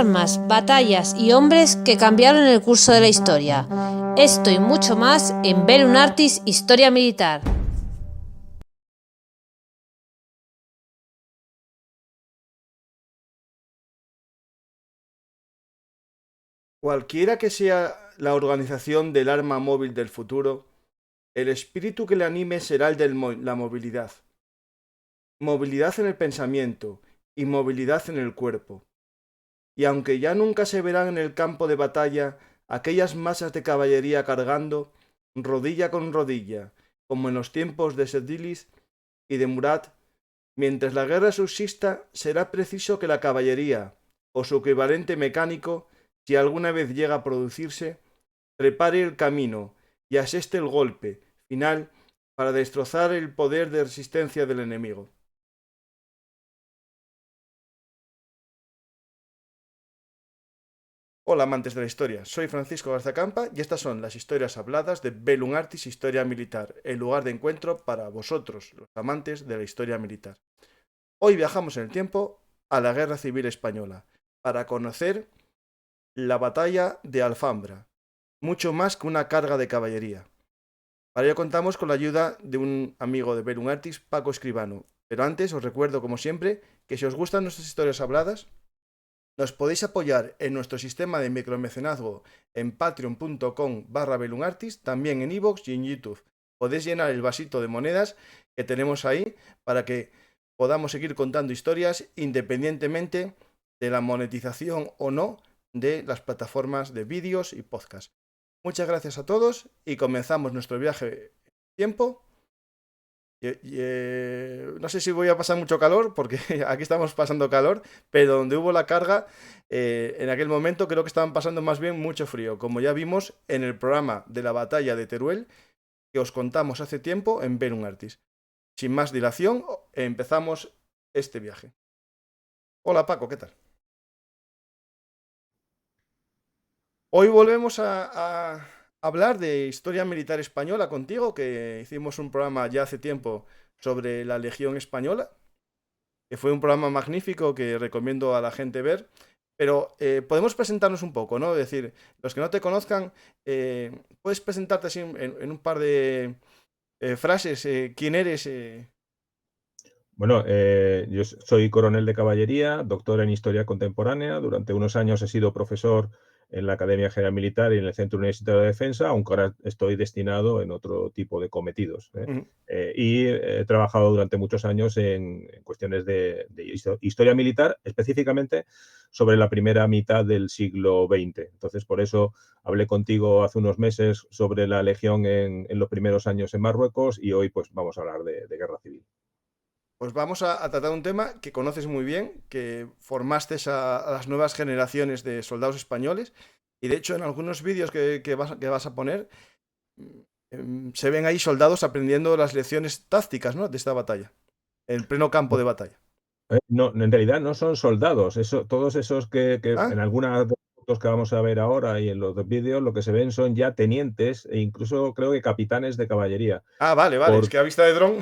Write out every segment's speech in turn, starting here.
armas, batallas y hombres que cambiaron el curso de la historia. Esto y mucho más en Bellum Artis Historia Militar. Cualquiera que sea la organización del arma móvil del futuro, el espíritu que le anime será el de la movilidad. Movilidad en el pensamiento y movilidad en el cuerpo. Y aunque ya nunca se verán en el campo de batalla aquellas masas de caballería cargando, rodilla con rodilla, como en los tiempos de Sedilis y de Murat, mientras la guerra subsista, será preciso que la caballería, o su equivalente mecánico, si alguna vez llega a producirse, prepare el camino y aseste el golpe final para destrozar el poder de resistencia del enemigo. Hola amantes de la historia, soy Francisco Garzacampa y estas son las historias habladas de Bellum Artis Historia Militar, el lugar de encuentro para vosotros, los amantes de la historia militar. Hoy viajamos en el tiempo a la Guerra Civil Española, para conocer la batalla de Alfambra, mucho más que una carga de caballería. Para ello contamos con la ayuda de un amigo de Bellum Artis, Paco Escribano. Pero antes os recuerdo, como siempre, que si os gustan nuestras historias habladas, nos podéis apoyar en nuestro sistema de micromecenazgo en patreon.com/belungartis, también en iVoox y en YouTube. Podéis llenar el vasito de monedas que tenemos ahí para que podamos seguir contando historias independientemente de la monetización o no de las plataformas de vídeos y podcast. Muchas gracias a todos y comenzamos nuestro viaje en tiempo. No sé si voy a pasar mucho calor, porque aquí estamos pasando calor, pero donde hubo la carga, en aquel momento creo que estaban pasando más bien mucho frío, como ya vimos en el programa de la batalla de Teruel, que os contamos hace tiempo en Bellum Artis. Sin más dilación, empezamos este viaje. Hola Paco, ¿qué tal? Hoy volvemos a hablar de historia militar española contigo, que hicimos un programa ya hace tiempo sobre la Legión Española, que fue un programa magnífico que recomiendo a la gente ver. Pero podemos presentarnos un poco, ¿no? Es decir, los que no te conozcan, puedes presentarte así en un par de frases. ¿Quién eres? Bueno, yo soy coronel de caballería, doctor en historia contemporánea. Durante unos años he sido profesor en la Academia General Militar y en el Centro Universitario de Defensa, aunque ahora estoy destinado en otro tipo de cometidos. Ujú. Y he trabajado durante muchos años en cuestiones de historia militar, específicamente sobre la primera mitad del siglo XX. Entonces, por eso hablé contigo hace unos meses sobre la Legión en los primeros años en Marruecos y hoy pues vamos a hablar de guerra civil. Pues vamos a tratar un tema que conoces muy bien, que formaste a las nuevas generaciones de soldados españoles. Y de hecho, en algunos vídeos que vas a poner, se ven ahí soldados aprendiendo las lecciones tácticas, ¿no?, de esta batalla, en pleno campo de batalla. No, en realidad no son soldados, todos esos que Ah, en algunas de las fotos que vamos a ver ahora y en los dos vídeos lo que se ven son ya tenientes e incluso creo que capitanes de caballería. vale, vale, es Por, que a vista de dron.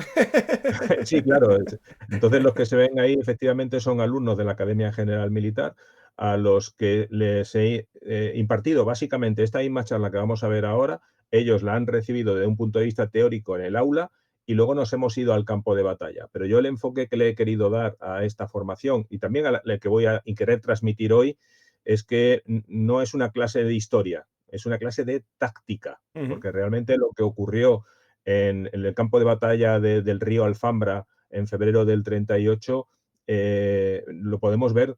sí, claro. Entonces los que se ven ahí efectivamente son alumnos de la Academia General Militar a los que les he impartido básicamente esta misma charla que vamos a ver ahora. Ellos la han recibido desde un punto de vista teórico en el aula y luego nos hemos ido al campo de batalla. Pero yo el enfoque que le he querido dar a esta formación y también a la que voy a querer transmitir hoy es que no es una clase de historia, es una clase de táctica, Ujú. porque realmente lo que ocurrió en el campo de batalla del río Alfambra en febrero del 38, lo podemos ver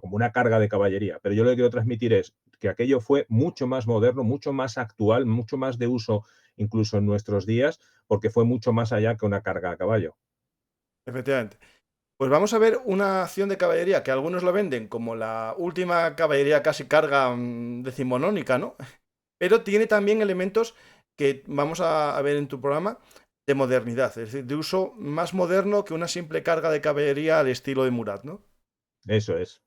como una carga de caballería. Pero yo lo que quiero transmitir es que aquello fue mucho más moderno, mucho más actual, mucho más de uso incluso en nuestros días, porque fue mucho más allá que una carga a caballo. Efectivamente. Pues vamos a ver una acción de caballería que algunos lo venden como la última caballería casi carga decimonónica, ¿no? Pero tiene también elementos que vamos a ver en tu programa de modernidad, es decir, de uso más moderno que una simple carga de caballería al estilo de Murat, ¿no? Eso es.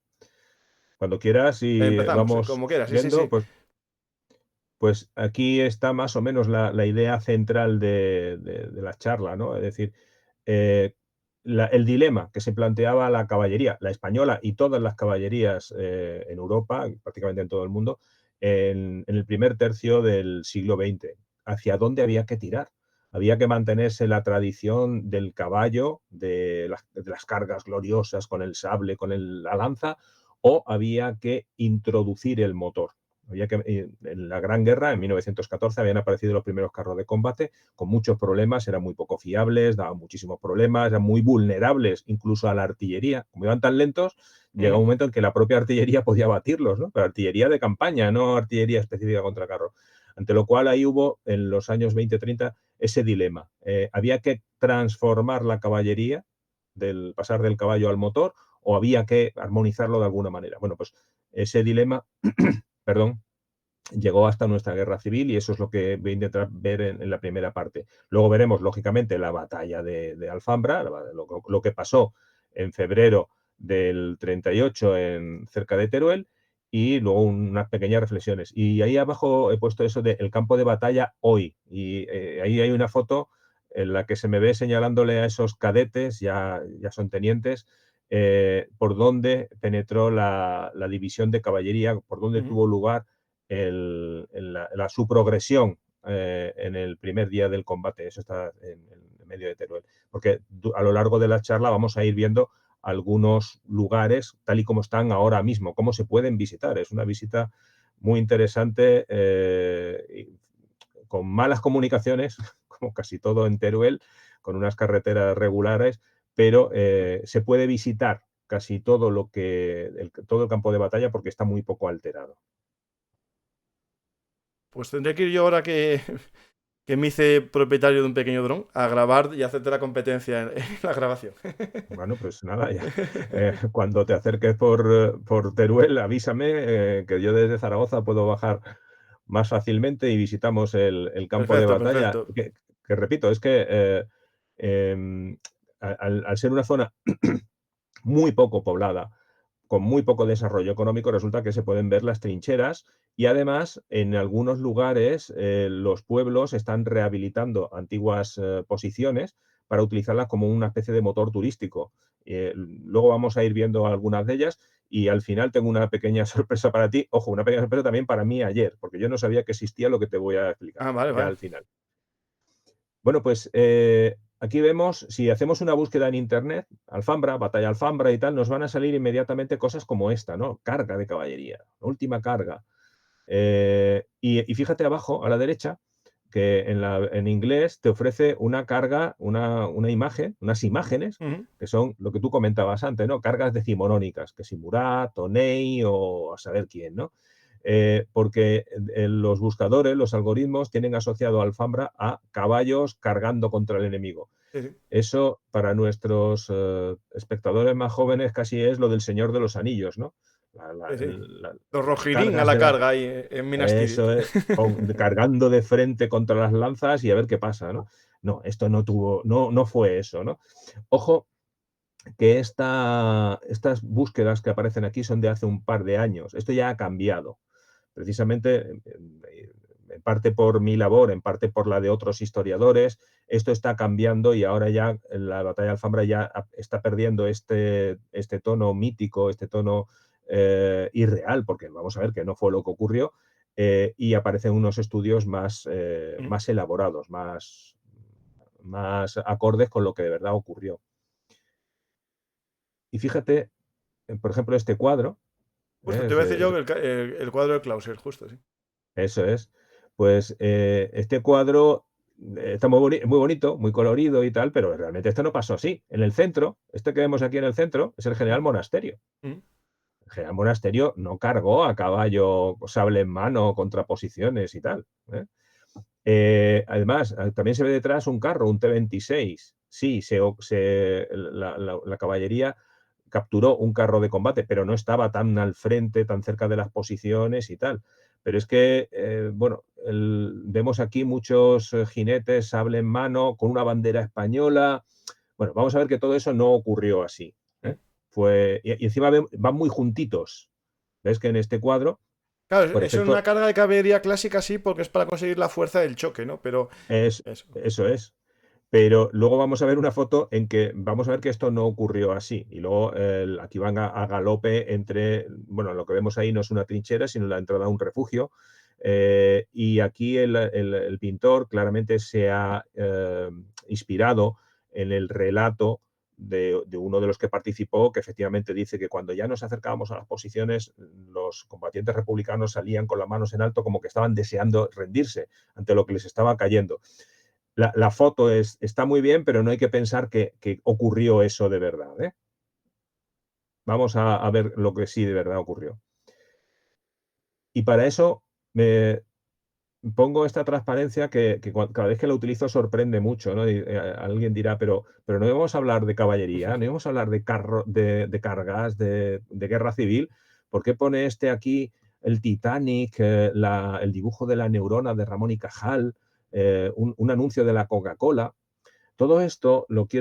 Cuando quieras y Empezamos, vamos como quieras, sí, sí, viendo, sí. pues aquí está más o menos la idea central de la charla, ¿no? Es decir, el dilema que se planteaba la caballería, la española y todas las caballerías en Europa, prácticamente en todo el mundo, en el primer tercio del siglo XX. ¿Hacia dónde había que tirar? Había que mantenerse la tradición del caballo, de las cargas gloriosas con el sable, con la lanza, o había que introducir el motor. En la Gran Guerra, en 1914, habían aparecido los primeros carros de combate con muchos problemas, eran muy poco fiables, daban muchísimos problemas, eran muy vulnerables incluso a la artillería. Como iban tan lentos, llega un momento en que la propia artillería podía batirlos, ¿no? Pero artillería de campaña, no artillería específica contra carros. Ante lo cual ahí hubo, en los años 20-30, ese dilema. Había que transformar la caballería, pasar del caballo al motor, o había que armonizarlo de alguna manera. Bueno, pues ese dilema, perdón, llegó hasta nuestra guerra civil y eso es lo que voy a intentar ver en la primera parte. Luego veremos, lógicamente, la batalla de Alfambra, lo que pasó en febrero del 38 cerca de Teruel, y luego unas pequeñas reflexiones. Y ahí abajo he puesto eso de el campo de batalla hoy. Y ahí hay una foto en la que se me ve señalándole a esos cadetes, ya son tenientes, por dónde penetró la división de caballería, por dónde tuvo lugar su progresión en el primer día del combate. Eso está en medio de Teruel. Porque a lo largo de la charla vamos a ir viendo algunos lugares tal y como están ahora mismo, cómo se pueden visitar. Es una visita muy interesante, con malas comunicaciones, como casi todo en Teruel, con unas carreteras regulares, pero se puede visitar casi todo todo el campo de batalla porque está muy poco alterado. Pues tendré que ir yo ahora que me hice propietario de un pequeño dron a grabar y hacerte la competencia en la grabación. Bueno, pues nada, ya. Cuando te acerques por Teruel, avísame, que yo desde Zaragoza puedo bajar más fácilmente y visitamos el campo de Perfecto, batalla. perfecto. Que repito, es que al ser una zona muy poco poblada, con muy poco desarrollo económico, resulta que se pueden ver las trincheras y además en algunos lugares los pueblos están rehabilitando antiguas posiciones para utilizarlas como una especie de motor turístico. Luego vamos a ir viendo algunas de ellas y al final tengo una pequeña sorpresa para ti. Ojo, una pequeña sorpresa también para mí ayer, porque yo no sabía que existía lo que te voy a explicar Ah, vale, ya vale. al final. Bueno, pues aquí vemos, si hacemos una búsqueda en Internet, Alfambra, batalla Alfambra y tal, nos van a salir inmediatamente cosas como esta, ¿no? Carga de caballería, última carga. Y fíjate abajo, a la derecha, que en inglés te ofrece una carga, una imagen, unas imágenes, que son lo que tú comentabas antes, ¿no? Cargas decimonónicas, que si Murat o Ney o a saber quién, ¿no? Porque los buscadores, los algoritmos, tienen asociado a Alfambra a caballos cargando contra el enemigo. Sí, sí. Eso, para nuestros espectadores más jóvenes, casi es lo del Señor de los Anillos, ¿no? Sí, sí. Los Las Rohirrim a cargas la de la... carga ahí en Minas Tirith. Eso es, cargando de frente contra las lanzas y a ver qué pasa, ¿no? No, esto no fue eso, ¿no? Ojo, que estas búsquedas que aparecen aquí son de hace un par de años. Esto ya ha cambiado. Precisamente, en parte por mi labor, en parte por la de otros historiadores, esto está cambiando y ahora ya la batalla de Alfambra ya está perdiendo este tono mítico, este tono irreal, porque vamos a ver que no fue lo que ocurrió, y aparecen unos estudios más elaborados, más acordes con lo que de verdad ocurrió. Y fíjate, por ejemplo, este cuadro. Justo, te iba a decir yo el cuadro de Clauser, justo, sí. Eso es. Pues este cuadro está muy bonito, muy colorido y tal, pero realmente esto no pasó así. En el centro, este que vemos aquí en el centro, es el general Monasterio. El general Monasterio no cargó a caballo, sable en mano, contraposiciones y tal. Además, también se ve detrás un carro, un T-26. Sí, la caballería capturó un carro de combate, pero no estaba tan al frente, tan cerca de las posiciones y tal. Pero es que, bueno, vemos aquí muchos jinetes, sable en mano, con una bandera española. Bueno, vamos a ver que todo eso no ocurrió así. Y encima van muy juntitos. ¿Ves que en este cuadro, Claro, por eso es una efecto, carga de caballería clásica, sí, porque es para conseguir la fuerza del choque, ¿no? Pero eso. eso es. Pero luego vamos a ver una foto en que vamos a ver que esto no ocurrió así. Y luego aquí van a galope entre, bueno, lo que vemos ahí no es una trinchera, sino la entrada a un refugio. Y aquí el pintor claramente se ha inspirado en el relato de uno de los que participó, que efectivamente dice que cuando ya nos acercábamos a las posiciones, los combatientes republicanos salían con las manos en alto como que estaban deseando rendirse ante lo que les estaba cayendo. La foto está muy bien, pero no hay que pensar que ocurrió eso de verdad, ¿eh? Vamos a ver lo que sí de verdad ocurrió. Y para eso me pongo esta transparencia que cada vez que la utilizo sorprende mucho, ¿no? Y, alguien dirá, pero no íbamos a hablar de caballería, no íbamos a hablar de cargas, de guerra civil. ¿Por qué pone este aquí el Titanic, el dibujo de la neurona de Ramón y Cajal, un anuncio de la Coca-Cola? Todo esto lo que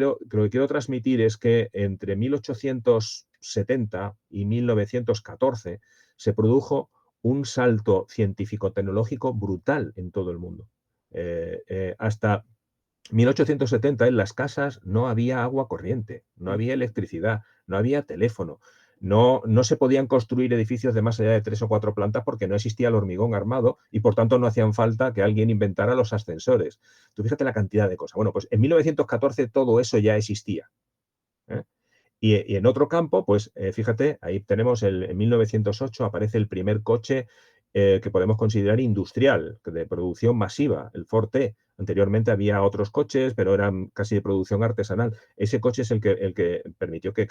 quiero transmitir es que entre 1870 y 1914 se produjo un salto científico-tecnológico brutal en todo el mundo. Hasta 1870 en las casas no había agua corriente, no había electricidad, no había teléfono, no se podían construir edificios de más allá de 3 o 4 plantas porque no existía el hormigón armado y por tanto no hacían falta que alguien inventara los ascensores. Tú fíjate la cantidad de cosas. Bueno, pues en 1914 todo eso ya existía, ¿eh? Y en otro campo, pues fíjate, ahí tenemos en 1908 aparece el primer coche que podemos considerar industrial, de producción masiva, el Ford T. Anteriormente había otros coches, pero eran casi de producción artesanal. Ese coche es el que permitió que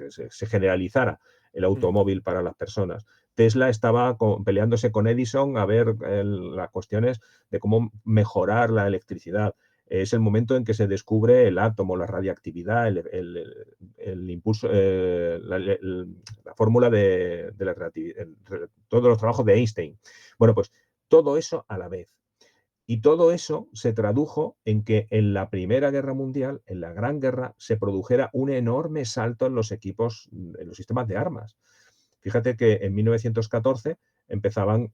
se generalizara el automóvil para las personas. Tesla estaba peleándose con Edison a ver las cuestiones de cómo mejorar la electricidad. Es el momento en que se descubre el átomo, la radiactividad, el impulso, la fórmula de la relatividad, todos los trabajos de Einstein. Bueno, pues todo eso a la vez. Y todo eso se tradujo en que en la Primera Guerra Mundial, en la Gran Guerra, se produjera un enorme salto en los equipos, en los sistemas de armas. Fíjate que en 1914 empezaban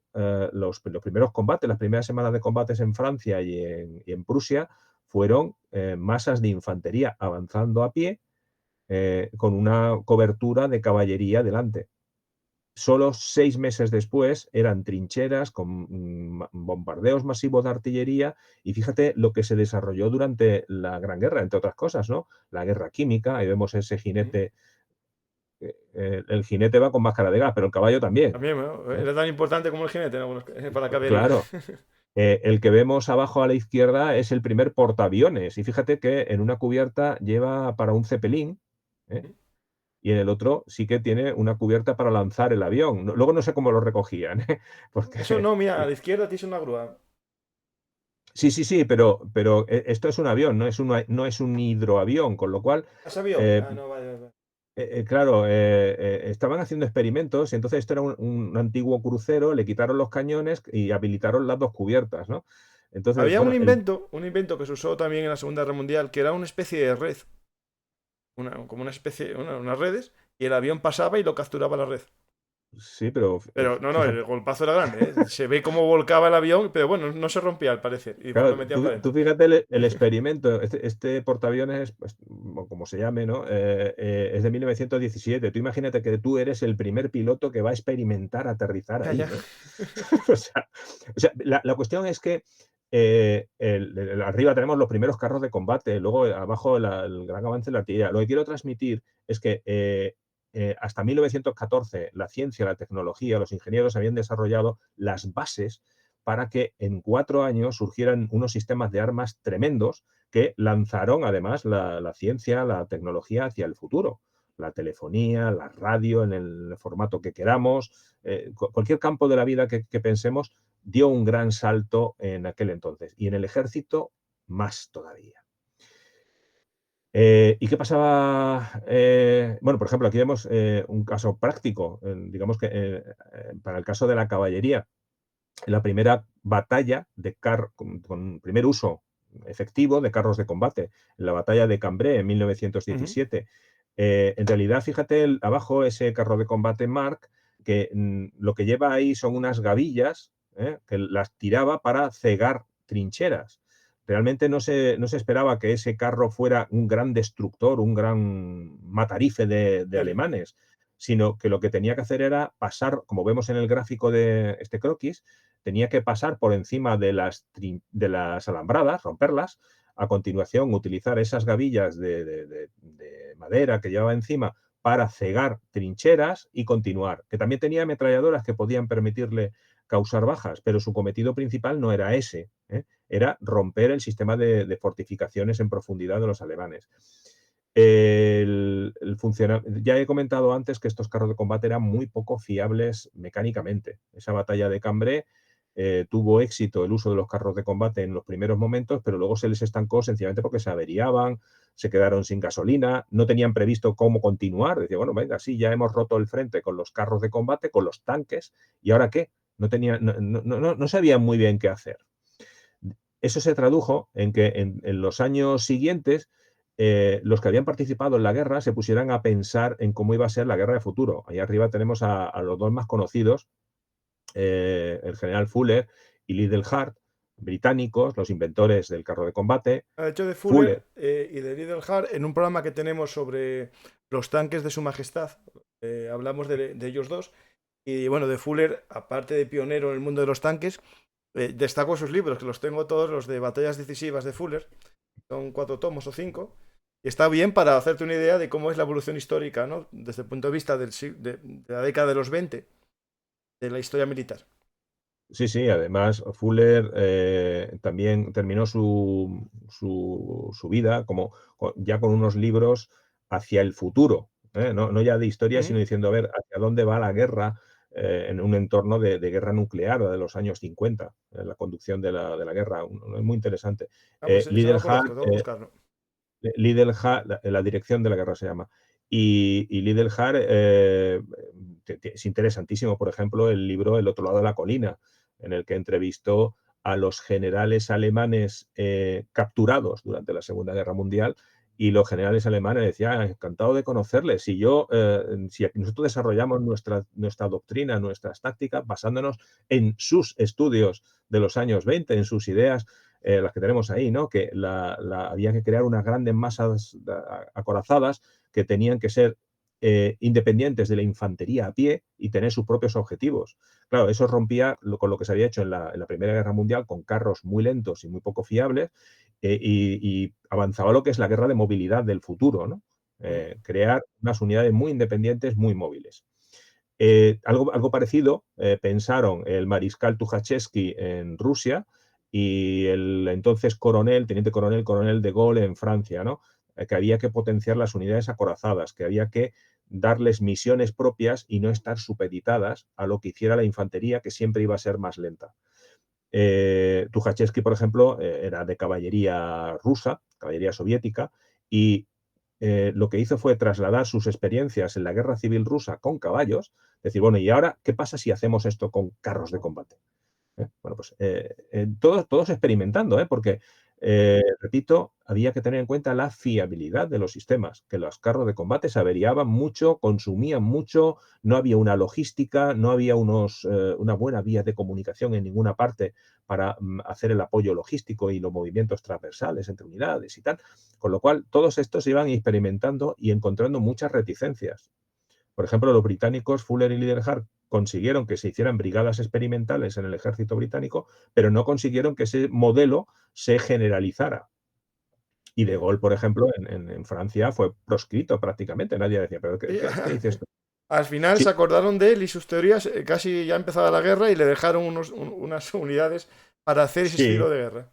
los primeros combates, las primeras semanas de combates en Francia y en Prusia fueron masas de infantería avanzando a pie con una cobertura de caballería delante. Solo 6 meses después eran trincheras con bombardeos masivos de artillería y fíjate lo que se desarrolló durante la Gran Guerra, entre otras cosas, ¿no? La guerra química, ahí vemos ese jinete, el jinete va con máscara de gas, pero el caballo también, También, ¿no? ¿eh? Era tan importante como el jinete, ¿no? Bueno, para la caballería. Claro. El que vemos abajo a la izquierda es el primer portaaviones y fíjate que en una cubierta lleva para un Zeppelin, ¿eh? Y en el otro sí que tiene una cubierta para lanzar el avión. Luego no sé cómo lo recogían, ¿eh? Eso Porque no, mira, a la izquierda tienes una grúa. sí, pero esto es un avión, no es un hidroavión, con lo cual, ¿Es avión? eh, Ah, no, vale, vale. claro, estaban haciendo experimentos y entonces esto era un antiguo crucero, le quitaron los cañones y habilitaron las dos cubiertas, ¿no? Entonces, Había bueno, un invento que se usó también en la Segunda Guerra Mundial, que era una especie de red, como una especie, unas redes, y el avión pasaba y lo capturaba la red. sí, pero Pero no, fíjate. el golpazo era grande, ¿eh? Se ve cómo volcaba el avión, pero bueno, no se rompía al parecer, y después lo Claro, metían para tú adentro. fíjate el experimento, este portaaviones, pues, o como se llame, ¿no? Es de 1917. Tú imagínate que tú eres el primer piloto que va a experimentar aterrizar Ya, ahí, ya. ¿eh? La cuestión es que arriba tenemos los primeros carros de combate, luego abajo el gran avance en la artillería. Lo que quiero transmitir es que hasta 1914 la ciencia, la tecnología, los ingenieros habían desarrollado las bases para que en 4 años surgieran unos sistemas de armas tremendos que lanzaron además la ciencia, la tecnología hacia el futuro. La telefonía, la radio en el formato que queramos, cualquier campo de la vida que pensemos dio un gran salto en aquel entonces. Y en el ejército, más todavía. ¿Y qué pasaba? Bueno, por ejemplo, aquí vemos un caso práctico, digamos que para el caso de la caballería la primera batalla con primer uso efectivo de carros de combate, en la batalla de Cambrai en Ujú. 1917. En realidad, fíjate abajo ese carro de combate Mark, que lo que lleva ahí son unas gavillas que las tiraba para cegar trincheras. realmente no se esperaba que ese carro fuera un gran destructor, un gran matarife de alemanes, sino que lo que tenía que hacer era pasar, como vemos en el gráfico de este croquis, tenía que pasar por encima de las alambradas, romperlas, a continuación utilizar esas gavillas de madera que llevaba encima para cegar trincheras y continuar, que también tenía ametralladoras que podían permitirle causar bajas, pero su cometido principal no era ese, era romper el sistema de fortificaciones en profundidad de los alemanes. Ya he comentado antes que estos carros de combate eran muy poco fiables mecánicamente. Esa batalla de Cambrai tuvo éxito el uso de los carros de combate en los primeros momentos, pero luego se les estancó sencillamente porque se averiaban, se quedaron sin gasolina, no tenían previsto cómo continuar. Decía, bueno, venga, sí, ya hemos roto el frente con los carros de combate, con los tanques, ¿y ahora qué? No sabían muy bien qué hacer. Eso se tradujo en que en los años siguientes los que habían participado en la guerra se pusieran a pensar en cómo iba a ser la guerra de futuro. Ahí arriba tenemos a los dos más conocidos, el general Fuller y Liddell Hart, británicos, los inventores del carro de combate. De hecho, de Fuller y de Liddell Hart, en un programa que tenemos sobre los tanques de Su Majestad, hablamos de ellos dos. Y bueno, de Fuller, aparte de pionero en el mundo de los tanques, destaco sus libros, que los tengo todos, los de batallas decisivas de Fuller. Son 4 tomos o 5. Y está bien para hacerte una idea de cómo es la evolución histórica, ¿no? Desde el punto de vista de la década de los 20, de la historia militar. Sí, sí, además Fuller también terminó su vida ya con unos libros hacia el futuro, no ya de historia, sino diciendo, a ver, hacia dónde va la guerra en un entorno de guerra nuclear de los años 50, la conducción de la guerra, es muy interesante. Pues eso no Liddell lo Hart, conozco, tengo que buscarlo. la dirección de la guerra se llama. Y Liddell Hart es interesantísimo, por ejemplo, el libro El otro lado de la colina, en el que entrevistó a los generales alemanes capturados durante la Segunda Guerra Mundial, y los generales alemanes decían, encantado de conocerles, si nosotros desarrollamos nuestra doctrina, nuestras tácticas, basándonos en sus estudios de los años 20, en sus ideas, las que tenemos ahí, ¿no? Que había que crear unas grandes masas acorazadas que tenían que ser independientes de la infantería a pie y tener sus propios objetivos. Claro, eso rompía con lo que se había hecho en la Primera Guerra Mundial, con carros muy lentos y muy poco fiables, y avanzaba lo que es la guerra de movilidad del futuro, ¿no? Crear unas unidades muy independientes, muy móviles. Algo parecido pensaron el mariscal Tukhachevsky en Rusia y el entonces teniente coronel de Gaulle en Francia, ¿no? Que había que potenciar las unidades acorazadas, que había que darles misiones propias y no estar supeditadas a lo que hiciera la infantería, que siempre iba a ser más lenta. Tukhachevsky, por ejemplo, era de caballería rusa, caballería soviética, y lo que hizo fue trasladar sus experiencias en la guerra civil rusa con caballos, decir, bueno, ¿y ahora qué pasa si hacemos esto con carros de combate? Bueno, pues todos experimentando, porque, repito, había que tener en cuenta la fiabilidad de los sistemas, que los carros de combate se averiaban mucho, consumían mucho, no había una logística, no había una buena vía de comunicación en ninguna parte para hacer el apoyo logístico y los movimientos transversales entre unidades y tal, con lo cual todos estos iban experimentando y encontrando muchas reticencias. Por ejemplo, los británicos, Fuller y Liddell Hart, consiguieron que se hicieran brigadas experimentales en el ejército británico, pero no consiguieron que ese modelo se generalizara. Y De Gaulle, por ejemplo, en Francia fue proscrito prácticamente. Nadie decía, ¿pero qué dice esto? Al final Sí, se acordaron de él y sus teorías, casi ya empezada la guerra, y le dejaron unas unidades para hacer ese sí, estilo de guerra.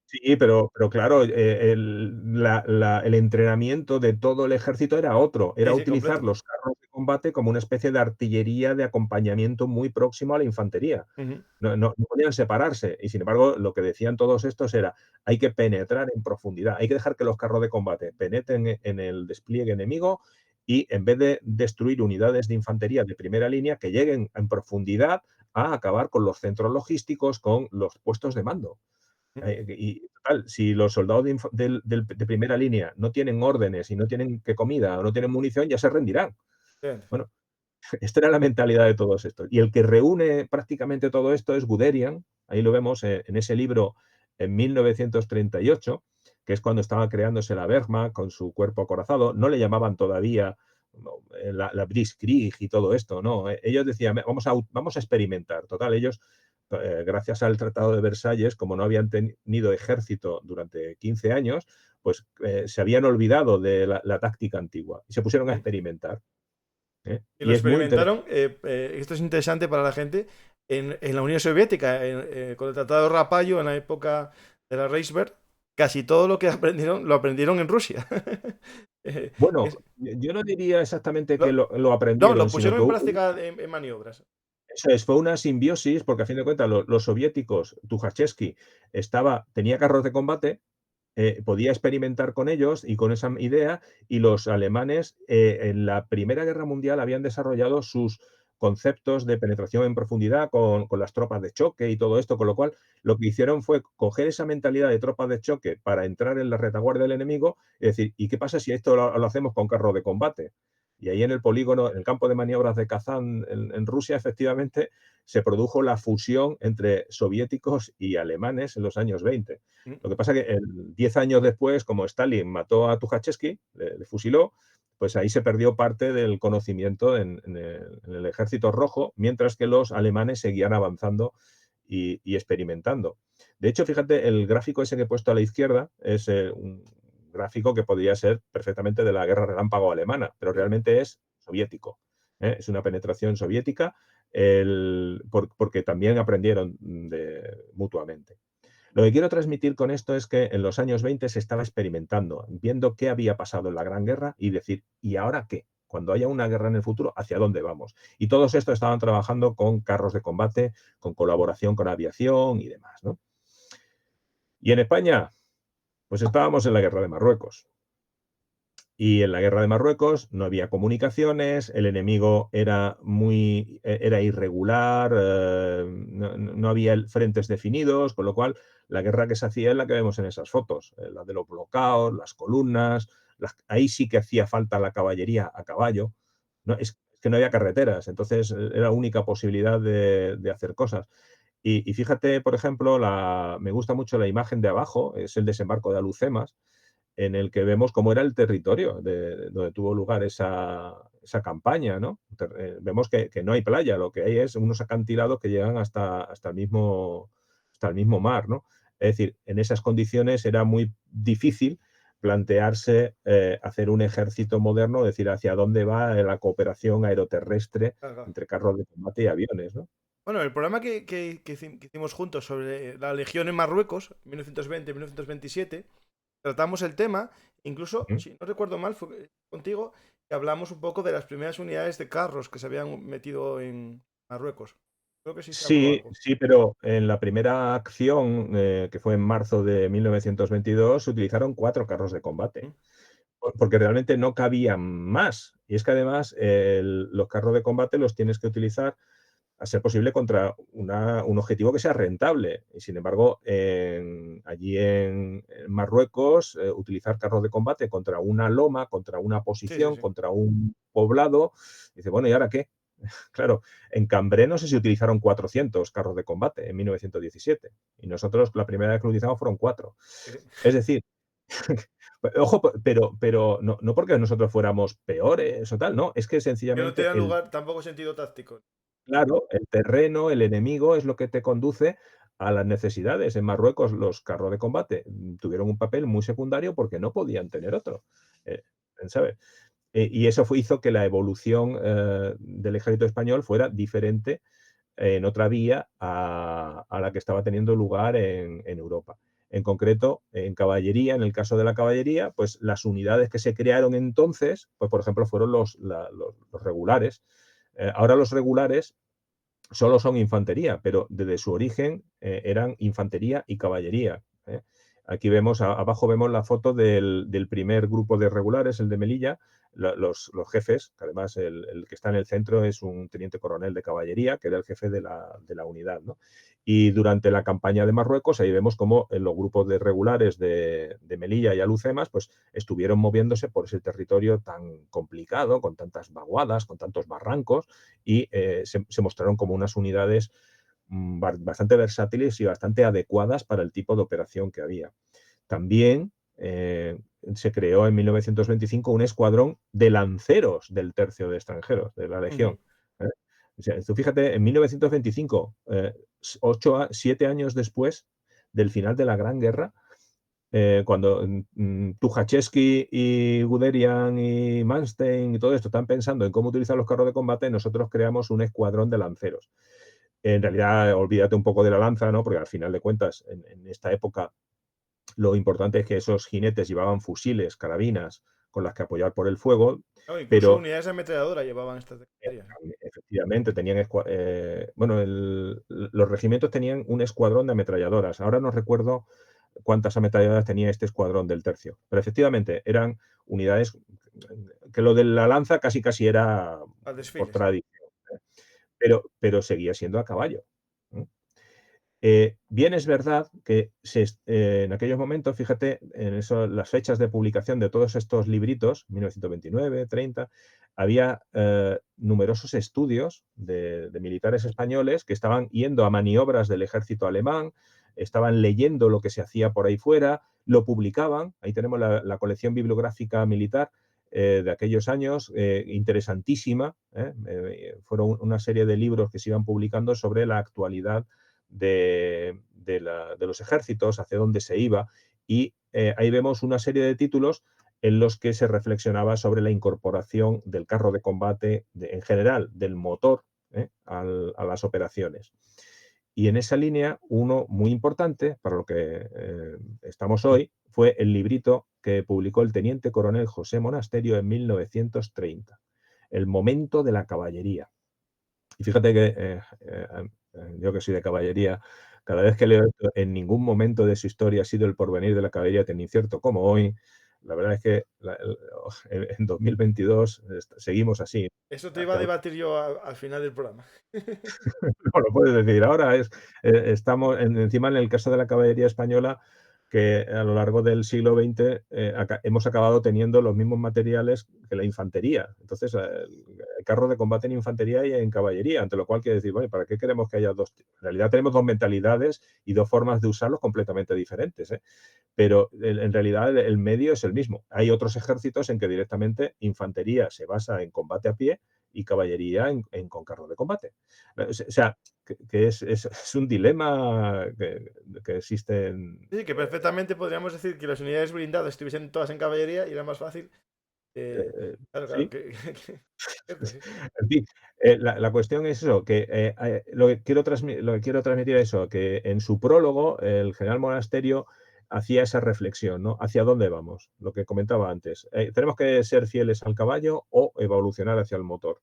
sí, pero claro, el entrenamiento de todo el ejército era otro, Sí, era sí, utilizar completo. los carros de combate como una especie de artillería de acompañamiento muy próximo a la infantería. Ujú. No podían separarse, y sin embargo lo que decían todos estos era, hay que penetrar en profundidad, hay que dejar que los carros de combate penetren en el despliegue enemigo, y en vez de destruir unidades de infantería de primera línea, que lleguen en profundidad a acabar con los centros logísticos, con los puestos de mando. Y total, si los soldados de primera línea no tienen órdenes y no tienen comida o no tienen munición, ya se rendirán. Bien. Bueno, esta era la mentalidad de todos estos. Y el que reúne prácticamente todo esto es Guderian. Ahí lo vemos en ese libro, en 1938, que es cuando estaba creándose la Wehrmacht con su cuerpo acorazado. No le llamaban todavía la Blitzkrieg y todo esto, no. Ellos decían, vamos a experimentar. Total, ellos, gracias al Tratado de Versalles, como no habían tenido ejército durante 15 años, pues se habían olvidado de la táctica antigua y se pusieron a experimentar. Y lo Y es muy interesante. experimentaron, esto es interesante para la gente, en la Unión Soviética, con el Tratado de Rapallo, en la época de la Reichswehr, casi todo lo que aprendieron, lo aprendieron en Rusia. Bueno, Es- yo no diría exactamente que lo- lo no, lo aprendieron, sino pusieron que en práctica en maniobras. eso es, fue una simbiosis, porque a fin de cuentas los soviéticos, Tukhachevsky, tenía carros de combate, podía experimentar con ellos y con esa idea, y los alemanes en la Primera Guerra Mundial habían desarrollado sus conceptos de penetración en profundidad con las tropas de choque y todo esto, con lo cual lo que hicieron fue coger esa mentalidad de tropas de choque para entrar en la retaguardia del enemigo y decir, ¿y qué pasa si esto lo hacemos con carros de combate? Y ahí en el polígono, en el campo de maniobras de Kazán, en Rusia, efectivamente, se produjo la fusión entre soviéticos y alemanes en los años 20. Mm. Lo que pasa es que 10 años después, como Stalin mató a Tukhachevsky, le fusiló, pues ahí se perdió parte del conocimiento en el ejército rojo, mientras que los alemanes seguían avanzando y experimentando. De hecho, fíjate, el gráfico ese que he puesto a la izquierda es un gráfico que podría ser perfectamente de la guerra relámpago alemana, pero Sí. realmente es soviético. Es una penetración soviética porque también aprendieron mutuamente. Lo que quiero transmitir con esto es que en los años 20 se estaba experimentando, viendo qué había pasado en la Gran Guerra y decir, ¿y ahora qué? Cuando haya una guerra en el futuro, ¿hacia dónde vamos? Y todos estos estaban trabajando con carros de combate, con colaboración con aviación y demás, ¿no? Y en España, pues estábamos en la guerra de Marruecos. Y en la guerra de Marruecos no había comunicaciones, el enemigo era irregular, no había frentes definidos, con lo cual la guerra que se hacía es la que vemos en esas fotos, la de los bloqueos, las columnas, ahí sí que hacía falta la caballería a caballo, ¿no? Es que no había carreteras, entonces era la única posibilidad de hacer cosas. Y fíjate, por ejemplo, me gusta mucho la imagen de abajo, es el desembarco de Alucemas, en el que vemos cómo era el territorio donde tuvo lugar esa campaña, ¿no? Vemos que no hay playa, lo que hay es unos acantilados que llegan hasta el mismo mar, ¿no? Es decir, en esas condiciones era muy difícil plantearse hacer un ejército moderno, es decir, hacia dónde va la cooperación aeroterrestre Ajá. entre carros de combate y aviones, ¿no? Bueno, el programa que hicimos juntos sobre la Legión en Marruecos, 1920-1927, tratamos el tema, incluso, Ujú. si no recuerdo mal, fue contigo, que hablamos un poco de las primeras unidades de carros que se habían metido en Marruecos. Creo que sí se habló Sí, algo. sí, pero en la primera acción, que fue en marzo de 1922, se utilizaron 4 carros de combate, ¿Mm? porque realmente no cabían más. Y es que además los carros de combate los tienes que utilizar a ser posible contra un objetivo que sea rentable. Y sin embargo, allí en Marruecos, utilizar carros de combate contra una loma, contra una Sí, sí, posición, sí. contra un poblado, dice, bueno, ¿y ahora qué? Claro, en Cambré no sé si utilizaron 400 carros de combate en 1917 y nosotros la primera vez que lo utilizamos fueron 4. Es decir, ojo, pero no porque nosotros fuéramos peores o tal, no, es que Que no te sencillamente dan lugar tampoco sentido táctico. claro, el terreno, el enemigo es lo que te conduce a las necesidades. En Marruecos los carros de combate tuvieron un papel muy secundario porque no podían tener otro, eh, ¿sabes? Y eso hizo que la evolución del ejército español fuera diferente en otra vía a la que estaba teniendo lugar en Europa. En concreto, en caballería, en el caso de la caballería, pues las unidades que se crearon entonces, pues por ejemplo, fueron los regulares. Ahora los regulares solo son infantería, pero desde su origen eran infantería y caballería. Aquí vemos, abajo vemos la foto del primer grupo de regulares, el de Melilla, los jefes, que además el que está en el centro es un teniente coronel de caballería, que era el jefe de la unidad, ¿no? Y durante la campaña de Marruecos, ahí vemos cómo los grupos de regulares de Melilla y Alucemas, pues estuvieron moviéndose por ese territorio tan complicado, con tantas vaguadas, con tantos barrancos, y se mostraron como unas unidades bastante versátiles y bastante adecuadas para el tipo de operación que había. También se creó en 1925 un escuadrón de lanceros del Tercio de Extranjeros, de la Legión. O sea, tú fíjate, en 1925, 7 años después del final de la Gran Guerra, cuando Tucholsky y Guderian y Manstein y todo esto están pensando en cómo utilizar los carros de combate, nosotros creamos un escuadrón de lanceros. En realidad, olvídate un poco de la lanza, ¿no? Porque al final de cuentas, en esta época, lo importante es que esos jinetes llevaban fusiles, carabinas, con las que apoyar por el fuego, No, incluso pero unidades de ametralladora llevaban estas de caballería. efectivamente tenían, bueno, los regimientos tenían un escuadrón de ametralladoras. Ahora no recuerdo cuántas ametralladoras tenía este escuadrón del Tercio, pero efectivamente eran unidades que lo de la lanza casi era Al por desfile, sí. tradición, pero seguía siendo a caballo. Bien es verdad que en aquellos momentos, fíjate, en las fechas de publicación de todos estos libritos, 1929, 30, había numerosos estudios de militares españoles que estaban yendo a maniobras del ejército alemán, estaban leyendo lo que se hacía por ahí fuera, lo publicaban. Ahí tenemos la colección bibliográfica militar de aquellos años, interesantísima. Fueron una serie de libros que se iban publicando sobre la actualidad de los ejércitos, hacia dónde se iba, y ahí vemos una serie de títulos en los que se reflexionaba sobre la incorporación del carro de combate, en general, del motor a las operaciones. Y en esa línea, uno muy importante, para lo que estamos hoy, fue el librito que publicó el teniente coronel José Monasterio en 1930, El momento de la caballería. Y fíjate que yo que soy de caballería, cada vez que leo esto, en ningún momento de su historia ha sido el porvenir de la caballería tan incierto como hoy. La verdad es que en 2022 seguimos así. Eso te iba a debatir yo al final del programa. No lo puedes decir. Ahora estamos encima en el caso de la caballería española, que a lo largo del siglo XX hemos acabado teniendo los mismos materiales que la infantería. Entonces, el carro de combate en infantería y en caballería, ante lo cual quiere decir, bueno, ¿para qué queremos que haya dos? En realidad tenemos dos mentalidades y dos formas de usarlos completamente diferentes, pero en realidad el medio es el mismo. Hay otros ejércitos en que directamente infantería se basa en combate a pie y caballería con carro de combate. O sea, que es un dilema que existe en... Sí, que perfectamente podríamos decir que las unidades blindadas estuviesen todas en caballería y era más fácil. Claro, claro. Sí. En fin, la cuestión es eso, que lo que quiero transmitir es eso, que en su prólogo el general Monasterio hacía esa reflexión, ¿no? ¿Hacia dónde vamos? Lo que comentaba antes. ¿Tenemos que ser fieles al caballo o evolucionar hacia el motor?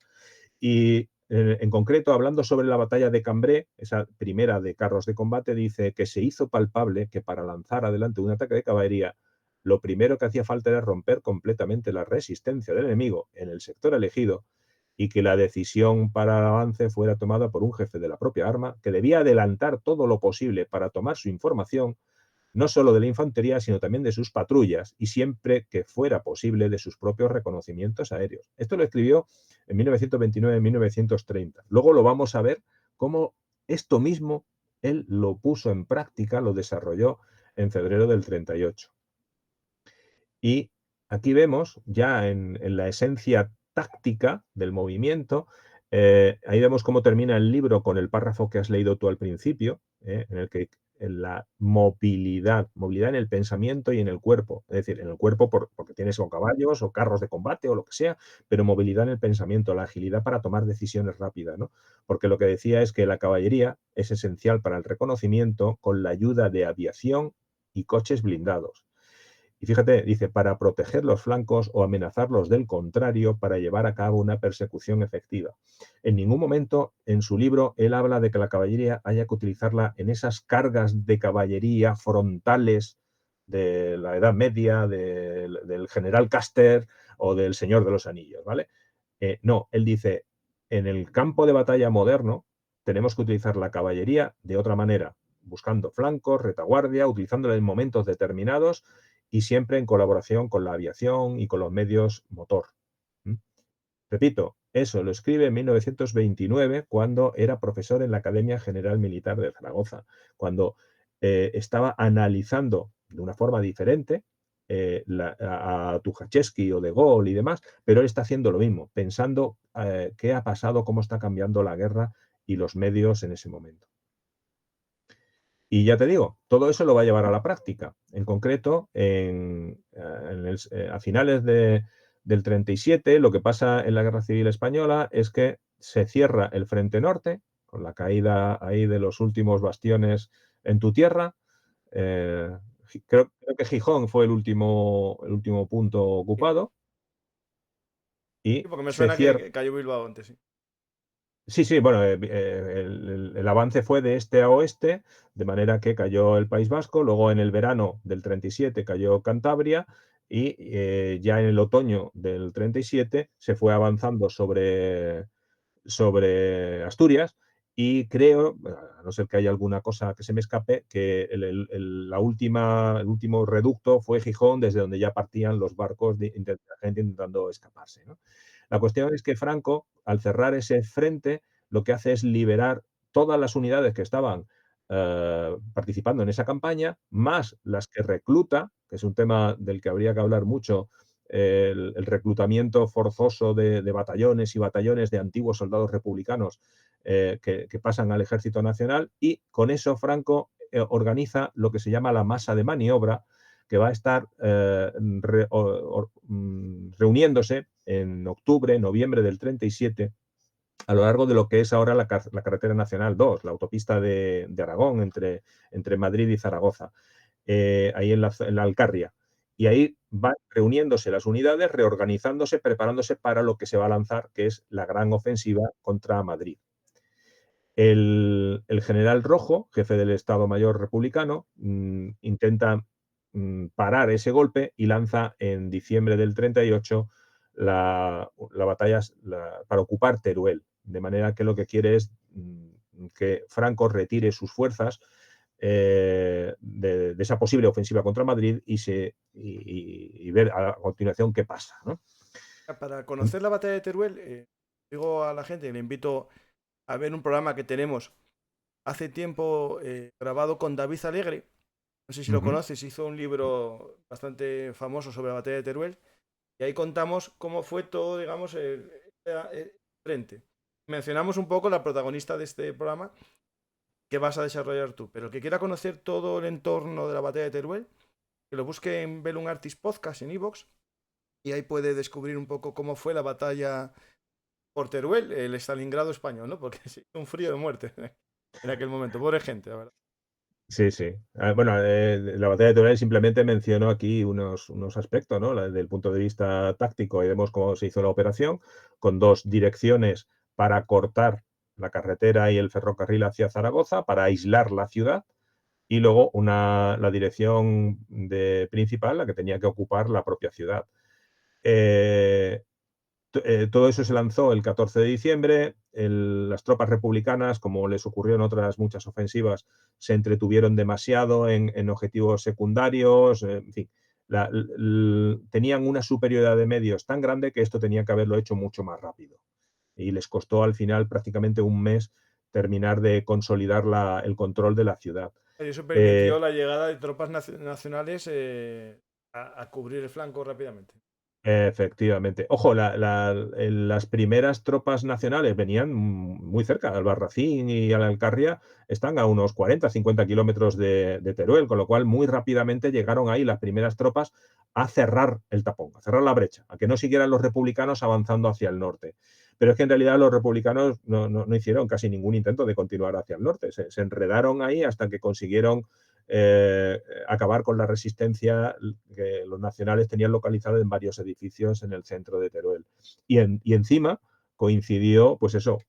Y en concreto, hablando sobre la batalla de Cambrai, esa primera de carros de combate, dice que se hizo palpable que para lanzar adelante un ataque de caballería, lo primero que hacía falta era romper completamente la resistencia del enemigo en el sector elegido y que la decisión para el avance fuera tomada por un jefe de la propia arma que debía adelantar todo lo posible para tomar su información no solo de la infantería, sino también de sus patrullas y siempre que fuera posible de sus propios reconocimientos aéreos. Esto lo escribió en 1929, en 1930. Luego lo vamos a ver cómo esto mismo él lo puso en práctica, lo desarrolló en febrero del 38. Y aquí vemos ya en la esencia táctica del movimiento, ahí vemos cómo termina el libro con el párrafo que has leído tú al principio, en el que en la movilidad en el pensamiento y en el cuerpo, es decir, en el cuerpo porque tienes o caballos o carros de combate o lo que sea, pero movilidad en el pensamiento, la agilidad para tomar decisiones rápidas, ¿no? Porque lo que decía es que la caballería es esencial para el reconocimiento con la ayuda de aviación y coches blindados. Y fíjate, dice, para proteger los flancos o amenazarlos del contrario para llevar a cabo una persecución efectiva. En ningún momento en su libro él habla de que la caballería haya que utilizarla en esas cargas de caballería frontales de la Edad Media, del general Custer o del Señor de los Anillos, ¿vale? No, él dice, en el campo de batalla moderno tenemos que utilizar la caballería de otra manera, buscando flancos, retaguardia, utilizándola en momentos determinados y siempre en colaboración con la aviación y con los medios motor. Repito, Eso lo escribe en 1929, cuando era profesor en la Academia General Militar de Zaragoza, cuando estaba analizando de una forma diferente a Tucholsky o De Gaulle y demás, pero él está haciendo lo mismo, pensando qué ha pasado, cómo está cambiando la guerra y los medios en ese momento. Y ya te digo, todo eso lo va a llevar a la práctica. En concreto, a finales del 37, lo que pasa en la Guerra Civil Española es que se cierra el Frente Norte, con la caída ahí de los últimos bastiones en tu tierra. Creo que Gijón fue el último punto ocupado. Sí, Y porque me se suena cierra. que cayó Bilbao antes, sí. Sí, sí, bueno, el avance fue de este a oeste, de manera que cayó el País Vasco, luego en el verano del 37 cayó Cantabria y ya en el otoño del 37 se fue avanzando sobre Asturias y creo, a no ser que haya alguna cosa que se me escape, que el último reducto fue Gijón, desde donde ya partían los barcos de la gente intentando escaparse, ¿no? La cuestión es que Franco, al cerrar ese frente, lo que hace es liberar todas las unidades que estaban participando en esa campaña, más las que recluta, que es un tema del que habría que hablar mucho, el reclutamiento forzoso de batallones y batallones de antiguos soldados republicanos que pasan al Ejército Nacional, y con eso Franco organiza lo que se llama la masa de maniobra, que va a estar reuniéndose en octubre, noviembre del 37, a lo largo de lo que es ahora la carretera nacional 2, la autopista de Aragón entre Madrid y Zaragoza, ahí en la Alcarria. Y ahí van reuniéndose las unidades, reorganizándose, preparándose para lo que se va a lanzar, que es la gran ofensiva contra Madrid. El general Rojo, jefe del Estado Mayor republicano, intenta parar ese golpe y lanza en diciembre del 38 la batalla para ocupar Teruel. De manera que lo que quiere es que Franco retire sus fuerzas de esa posible ofensiva contra Madrid y ver a continuación qué pasa, ¿no? Para conocer la batalla de Teruel, digo a la gente, le invito a ver un programa que tenemos hace tiempo grabado con David Alegre. No sé si lo conoces, hizo un libro bastante famoso sobre la batalla de Teruel. Y ahí contamos cómo fue todo, digamos, el frente. Mencionamos un poco la protagonista de este programa que vas a desarrollar tú. Pero el que quiera conocer todo el entorno de la batalla de Teruel, que lo busque en Velum Artist Podcast en iVoox, y ahí puede descubrir un poco cómo fue la batalla por Teruel, el Stalingrado español, ¿no? Porque sí, un frío de muerte en aquel momento. Pobre gente, la verdad. Sí, sí. Bueno, la batalla de Teruel simplemente menciono aquí unos aspectos, ¿no? Desde el punto de vista táctico, y vemos cómo se hizo la operación, con dos direcciones para cortar la carretera y el ferrocarril hacia Zaragoza, para aislar la ciudad, y luego la dirección principal, la que tenía que ocupar la propia ciudad. Todo eso se lanzó el 14 de diciembre. Las tropas republicanas, como les ocurrió en otras muchas ofensivas, se entretuvieron demasiado en objetivos secundarios. En fin, tenían una superioridad de medios tan grande que esto tenía que haberlo hecho mucho más rápido. Y les costó al final prácticamente un mes terminar de consolidar el control de la ciudad. Y eso permitió la llegada de tropas nacionales a cubrir el flanco rápidamente. Efectivamente. Ojo, las primeras tropas nacionales venían muy cerca. Albarracín y Alcarria están a unos 40, 50 kilómetros de Teruel, con lo cual muy rápidamente llegaron ahí las primeras tropas a cerrar el tapón, a cerrar la brecha, a que no siguieran los republicanos avanzando hacia el norte. Pero es que en realidad los republicanos no hicieron casi ningún intento de continuar hacia el norte. Se enredaron ahí hasta que consiguieron acabar con la resistencia que los nacionales tenían localizada en varios edificios en el centro de Teruel. Y encima coincidió, pues eso,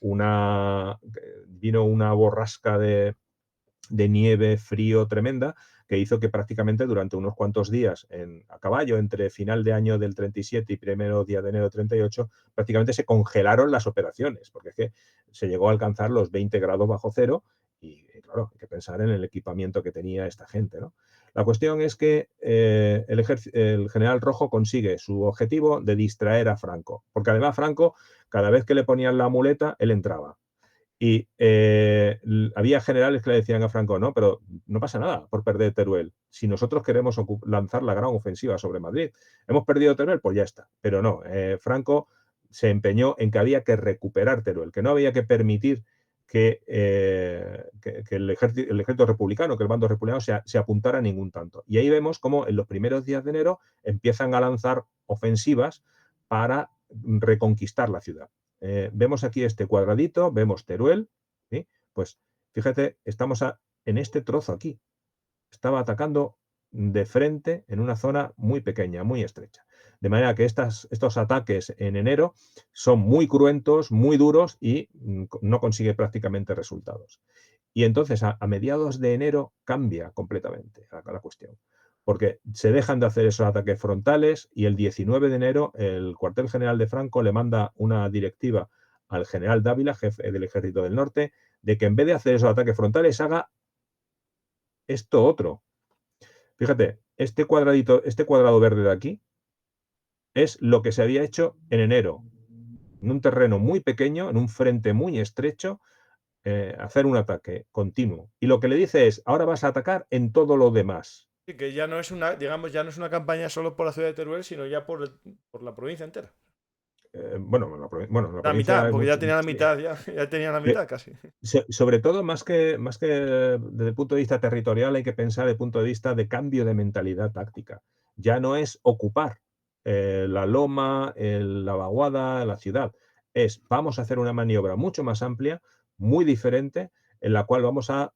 vino una borrasca de nieve, frío tremenda, que hizo que prácticamente durante unos cuantos días a caballo, entre final de año del 37 y primero día de enero del 38, prácticamente se congelaron las operaciones, porque es que se llegó a alcanzar los 20 grados bajo cero Y claro, hay que pensar en el equipamiento que tenía esta gente, ¿no? La cuestión es que el general Rojo consigue su objetivo de distraer a Franco, porque además Franco, cada vez que le ponían la muleta, él entraba. Y había generales que le decían a Franco, no, pero no pasa nada por perder Teruel. Si nosotros queremos lanzar la gran ofensiva sobre Madrid, hemos perdido Teruel, pues ya está. Pero no, Franco se empeñó en que había que recuperar Teruel, que no había que permitir que el ejército republicano, que el bando republicano se apuntara a ningún tanto. Y ahí vemos cómo en los primeros días de enero empiezan a lanzar ofensivas para reconquistar la ciudad. Vemos aquí este cuadradito, vemos Teruel, ¿sí? Pues fíjate, estamos en este trozo aquí. Estaba atacando de frente en una zona muy pequeña, muy estrecha. De manera que estos ataques en enero son muy cruentos, muy duros y no consigue prácticamente resultados. Y entonces a mediados de enero cambia completamente la cuestión, porque se dejan de hacer esos ataques frontales y el 19 de enero el cuartel general de Franco le manda una directiva al general Dávila, jefe del Ejército del Norte, de que en vez de hacer esos ataques frontales haga esto otro. Fíjate, este cuadrado verde de aquí es lo que se había hecho en enero, en un terreno muy pequeño, en un frente muy estrecho, hacer un ataque continuo. Y lo que le dice es, ahora vas a atacar en todo lo demás. Sí, que ya no es una, digamos, ya no es una campaña solo por la ciudad de Teruel, sino ya por la provincia entera. La La provincia mitad, es porque mucho, ya tenía la sí. mitad, ya tenía la mitad casi. Sobre todo, más que desde el punto de vista territorial, hay que pensar desde el punto de vista de cambio de mentalidad táctica. Ya no es ocupar la loma, la vaguada, la ciudad. Vamos a hacer una maniobra mucho más amplia, muy diferente, en la cual vamos a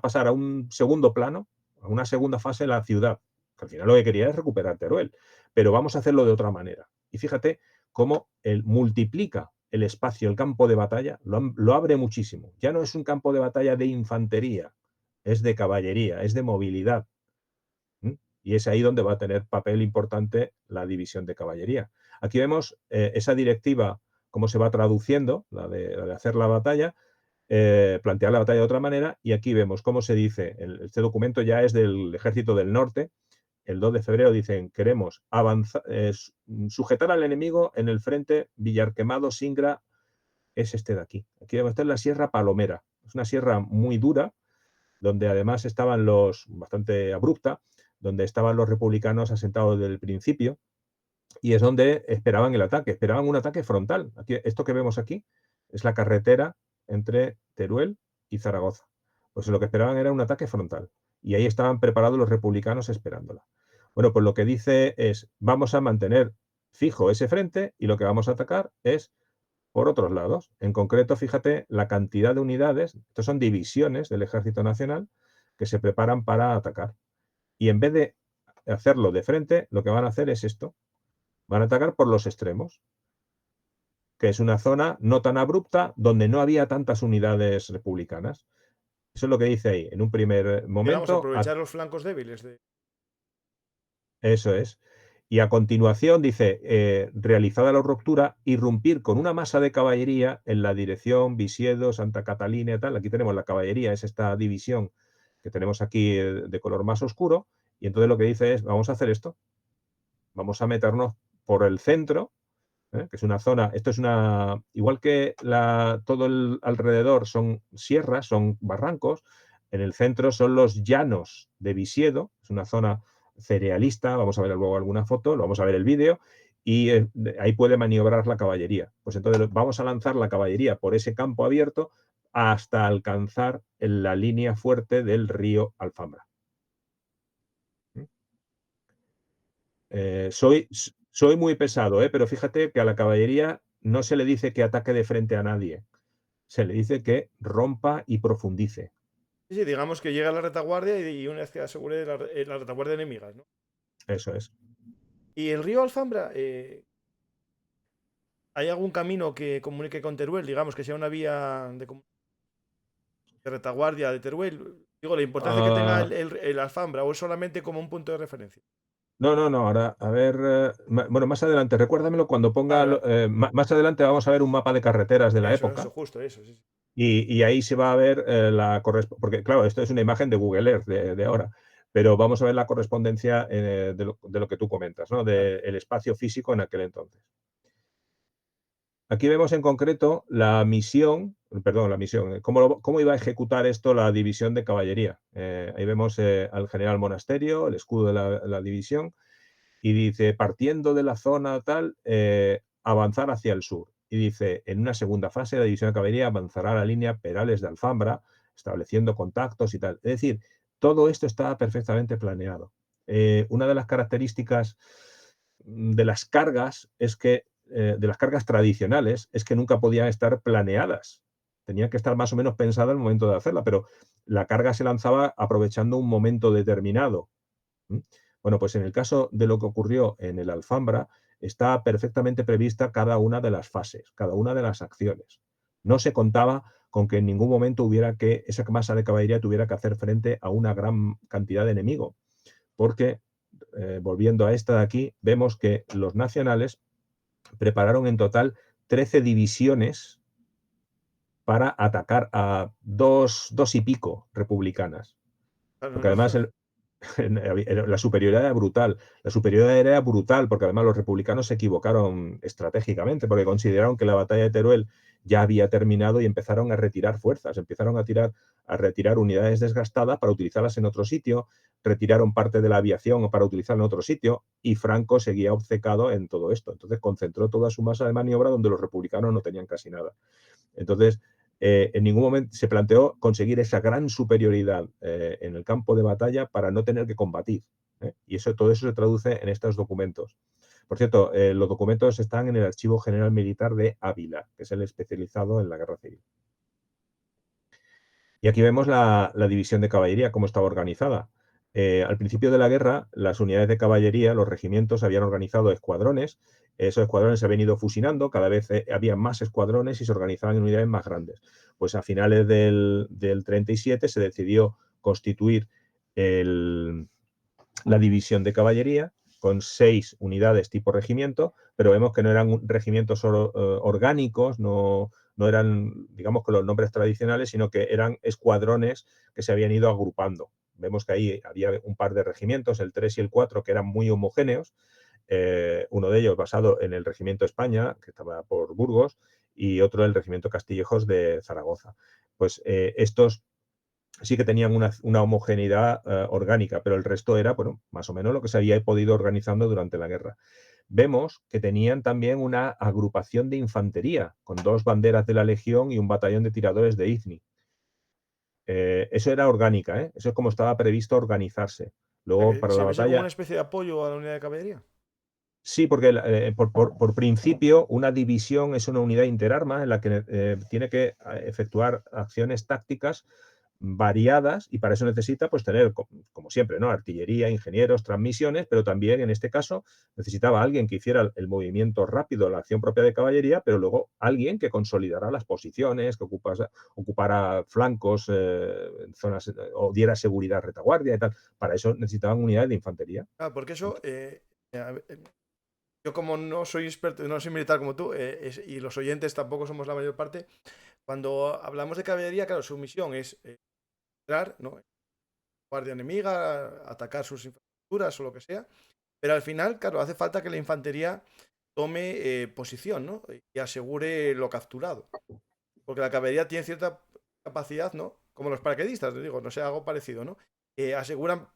pasar a un segundo plano, a una segunda fase la ciudad. Que al final lo que quería es recuperar Teruel, pero vamos a hacerlo de otra manera. Y fíjate cómo él multiplica el espacio, el campo de batalla, lo abre muchísimo. Ya no es un campo de batalla de infantería, es de caballería, es de movilidad. Y es ahí donde va a tener papel importante la división de caballería. Aquí vemos esa directiva, cómo se va traduciendo, la de hacer la batalla, plantear la batalla de otra manera, y aquí vemos cómo se dice, este documento ya es del Ejército del Norte. El 2 de febrero dicen, queremos sujetar al enemigo en el frente Villarquemado-Singra, es este de aquí. Aquí está en la Sierra Palomera. Es una sierra muy dura, donde además estaban bastante abrupta, donde estaban los republicanos asentados desde el principio, y es donde esperaban el ataque, esperaban un ataque frontal. Esto que vemos aquí es la carretera entre Teruel y Zaragoza. Pues lo que esperaban era un ataque frontal. Y ahí estaban preparados los republicanos esperándola. Bueno, pues lo que dice es, vamos a mantener fijo ese frente y lo que vamos a atacar es por otros lados. En concreto, fíjate la cantidad de unidades, estos son divisiones del Ejército Nacional que se preparan para atacar. Y en vez de hacerlo de frente, lo que van a hacer es esto. Van a atacar por los extremos, que es una zona no tan abrupta donde no había tantas unidades republicanas. Eso es lo que dice ahí. En un primer Digamos, momento, aprovechar los flancos débiles. eso es. Y a continuación dice, realizada la ruptura, irrumpir con una masa de caballería en la dirección Visiedo, Santa Catalina y tal. Aquí tenemos la caballería, es esta división que tenemos aquí de color más oscuro. Y entonces lo que dice es, vamos a hacer esto. Vamos a meternos por el centro, que es una zona, esto es igual que todo el alrededor son sierras, son barrancos, en el centro son los llanos de Visiedo, es una zona cerealista, vamos a ver luego alguna foto, lo vamos a ver el vídeo, y ahí puede maniobrar la caballería. Pues entonces vamos a lanzar la caballería por ese campo abierto hasta alcanzar la línea fuerte del río Alfambra. Soy muy pesado, pero fíjate que a la caballería no se le dice que ataque de frente a nadie, se le dice que rompa y profundice. Sí, digamos que llega a la retaguardia y una vez que asegure la retaguardia enemigas, ¿no? Eso es. Y el río Alfambra, ¿hay algún camino que comunique con Teruel? Digamos que sea una vía de retaguardia de Teruel. Digo, la importancia que tenga Ah, el Alfambra, o es solamente como un punto de referencia. No, no, no, ahora, a ver, bueno, más adelante, recuérdamelo cuando ponga, Vale, vale. más adelante vamos a ver un mapa de carreteras de la Eso, época justo, eso, sí. Sí. y ahí se va a ver la correspondencia, porque claro, esto es una imagen de Google Earth de ahora, pero vamos a ver la correspondencia de lo que tú comentas, ¿no? Vale. Del espacio físico en aquel entonces. Aquí vemos en concreto la misión, perdón, la misión, cómo iba a ejecutar esto la división de caballería. Ahí vemos al general Monasterio, el escudo de la división, y dice, partiendo de la zona tal, avanzar hacia el sur. Y dice, en una segunda fase, la división de caballería avanzará a la línea Perales de Alfambra, estableciendo contactos y tal. Es decir, todo esto estaba perfectamente planeado. Una de las características de las cargas es que, de las cargas tradicionales, es que nunca podían estar planeadas. Tenían que estar más o menos pensadas al momento de hacerla, pero la carga se lanzaba aprovechando un momento determinado. ¿Mm? Bueno, pues en el caso de lo que ocurrió en el Alfambra, está perfectamente prevista cada una de las fases, cada una de las acciones. No se contaba con que en ningún momento hubiera que esa masa de caballería tuviera que hacer frente a una gran cantidad de enemigos, porque volviendo a esta de aquí, vemos que los nacionales prepararon en total 13 divisiones para atacar a dos y pico republicanas. Claro, Porque no, además no. la superioridad era brutal. La superioridad era brutal porque además los republicanos se equivocaron estratégicamente porque consideraron que la batalla de Teruel ya había terminado y empezaron a retirar fuerzas, empezaron a retirar unidades desgastadas para utilizarlas en otro sitio, retiraron parte de la aviación para utilizarla en otro sitio y Franco seguía obcecado en todo esto. Entonces concentró toda su masa de maniobra donde los republicanos no tenían casi nada. Entonces, en ningún momento se planteó conseguir esa gran superioridad en el campo de batalla para no tener que combatir. Y todo eso se traduce en estos documentos. Por cierto, los documentos están en el Archivo General Militar de Ávila, que es el especializado en la guerra civil. Y aquí vemos la división de caballería, cómo estaba organizada. Al principio de la guerra, las unidades de caballería, los regimientos, habían organizado escuadrones. Esos escuadrones se habían ido fusionando, cada vez había más escuadrones y se organizaban en unidades más grandes. Pues a finales del 37 se decidió constituir la división de caballería con 6 unidades tipo regimiento, pero vemos que no eran regimientos orgánicos, no eran, digamos, con los nombres tradicionales, sino que eran escuadrones que se habían ido agrupando. Vemos que ahí había un par de regimientos, el 3 y el 4, que eran muy homogéneos, uno de ellos basado en el Regimiento España, que estaba por Burgos, y otro el Regimiento Castillejos de Zaragoza. Pues estos sí que tenían una homogeneidad orgánica, pero el resto era, bueno, más o menos lo que se había podido organizando durante la guerra. Vemos que tenían también una agrupación de infantería, con 2 banderas de la Legión y un batallón de tiradores de IZNI. Eso era orgánica, ¿eh? Eso es como estaba previsto organizarse. O sea, Luego, que para la sirviese como una batalla, especie de apoyo a la unidad de caballería. sí, porque por principio una división es una unidad interarma en la que tiene que efectuar acciones tácticas variadas y para eso necesita pues tener, como siempre, ¿no? Artillería, ingenieros, transmisiones, pero también en este caso necesitaba alguien que hiciera el movimiento rápido, la acción propia de caballería, pero luego alguien que consolidara las posiciones, que ocupara flancos, zonas o diera seguridad a retaguardia y tal. Para eso necesitaban unidades de infantería. Claro, porque eso, a ver, yo como no soy experto, no soy militar como tú, y los oyentes tampoco somos la mayor parte, cuando hablamos de caballería, claro, su misión es entrar, ¿no? Guardia enemiga, atacar sus infraestructuras o lo que sea, pero al final, claro, hace falta que la infantería tome posición, ¿no? Y asegure lo capturado. Porque la caballería tiene cierta capacidad, ¿no? Como los paracaidistas, te digo, no sé, algo parecido, ¿no? Aseguran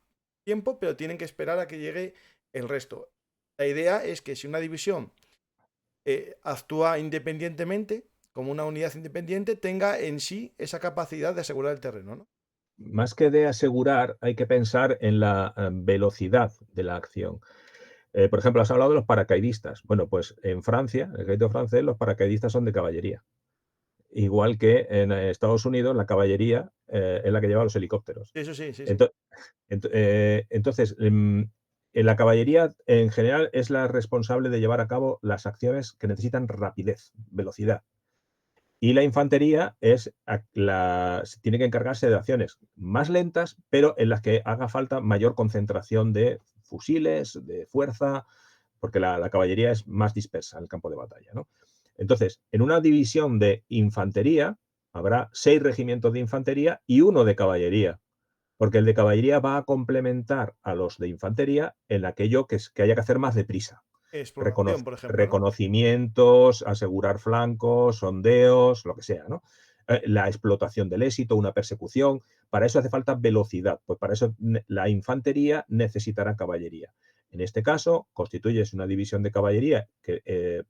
tiempo, pero tienen que esperar a que llegue el resto. La idea es que si una división actúa independientemente, como una unidad independiente, tenga en sí esa capacidad de asegurar el terreno, ¿no? Más que de asegurar, hay que pensar en la velocidad de la acción. Por ejemplo, has hablado de los paracaidistas. Bueno, pues en Francia, en el ejército francés, los paracaidistas son de caballería. Igual que en Estados Unidos, la caballería es la que lleva los helicópteros. Sí, eso sí, sí, sí. Ento- entonces, en la caballería en general es la responsable de llevar a cabo las acciones que necesitan rapidez, velocidad. Y la infantería tiene que encargarse de acciones más lentas, pero en las que haga falta mayor concentración de fusiles, de fuerza, porque la caballería es más dispersa en el campo de batalla, ¿no? Entonces, en una división de infantería habrá 6 regimientos de infantería y 1 de caballería, porque el de caballería va a complementar a los de infantería en aquello que haya que hacer más deprisa. Exploración, por ejemplo, ¿no? Reconocimientos, asegurar flancos, sondeos, lo que sea, ¿no? La explotación del éxito, una persecución. Para eso hace falta velocidad, pues para eso la infantería necesitará caballería. En este caso, constituyes una división de caballería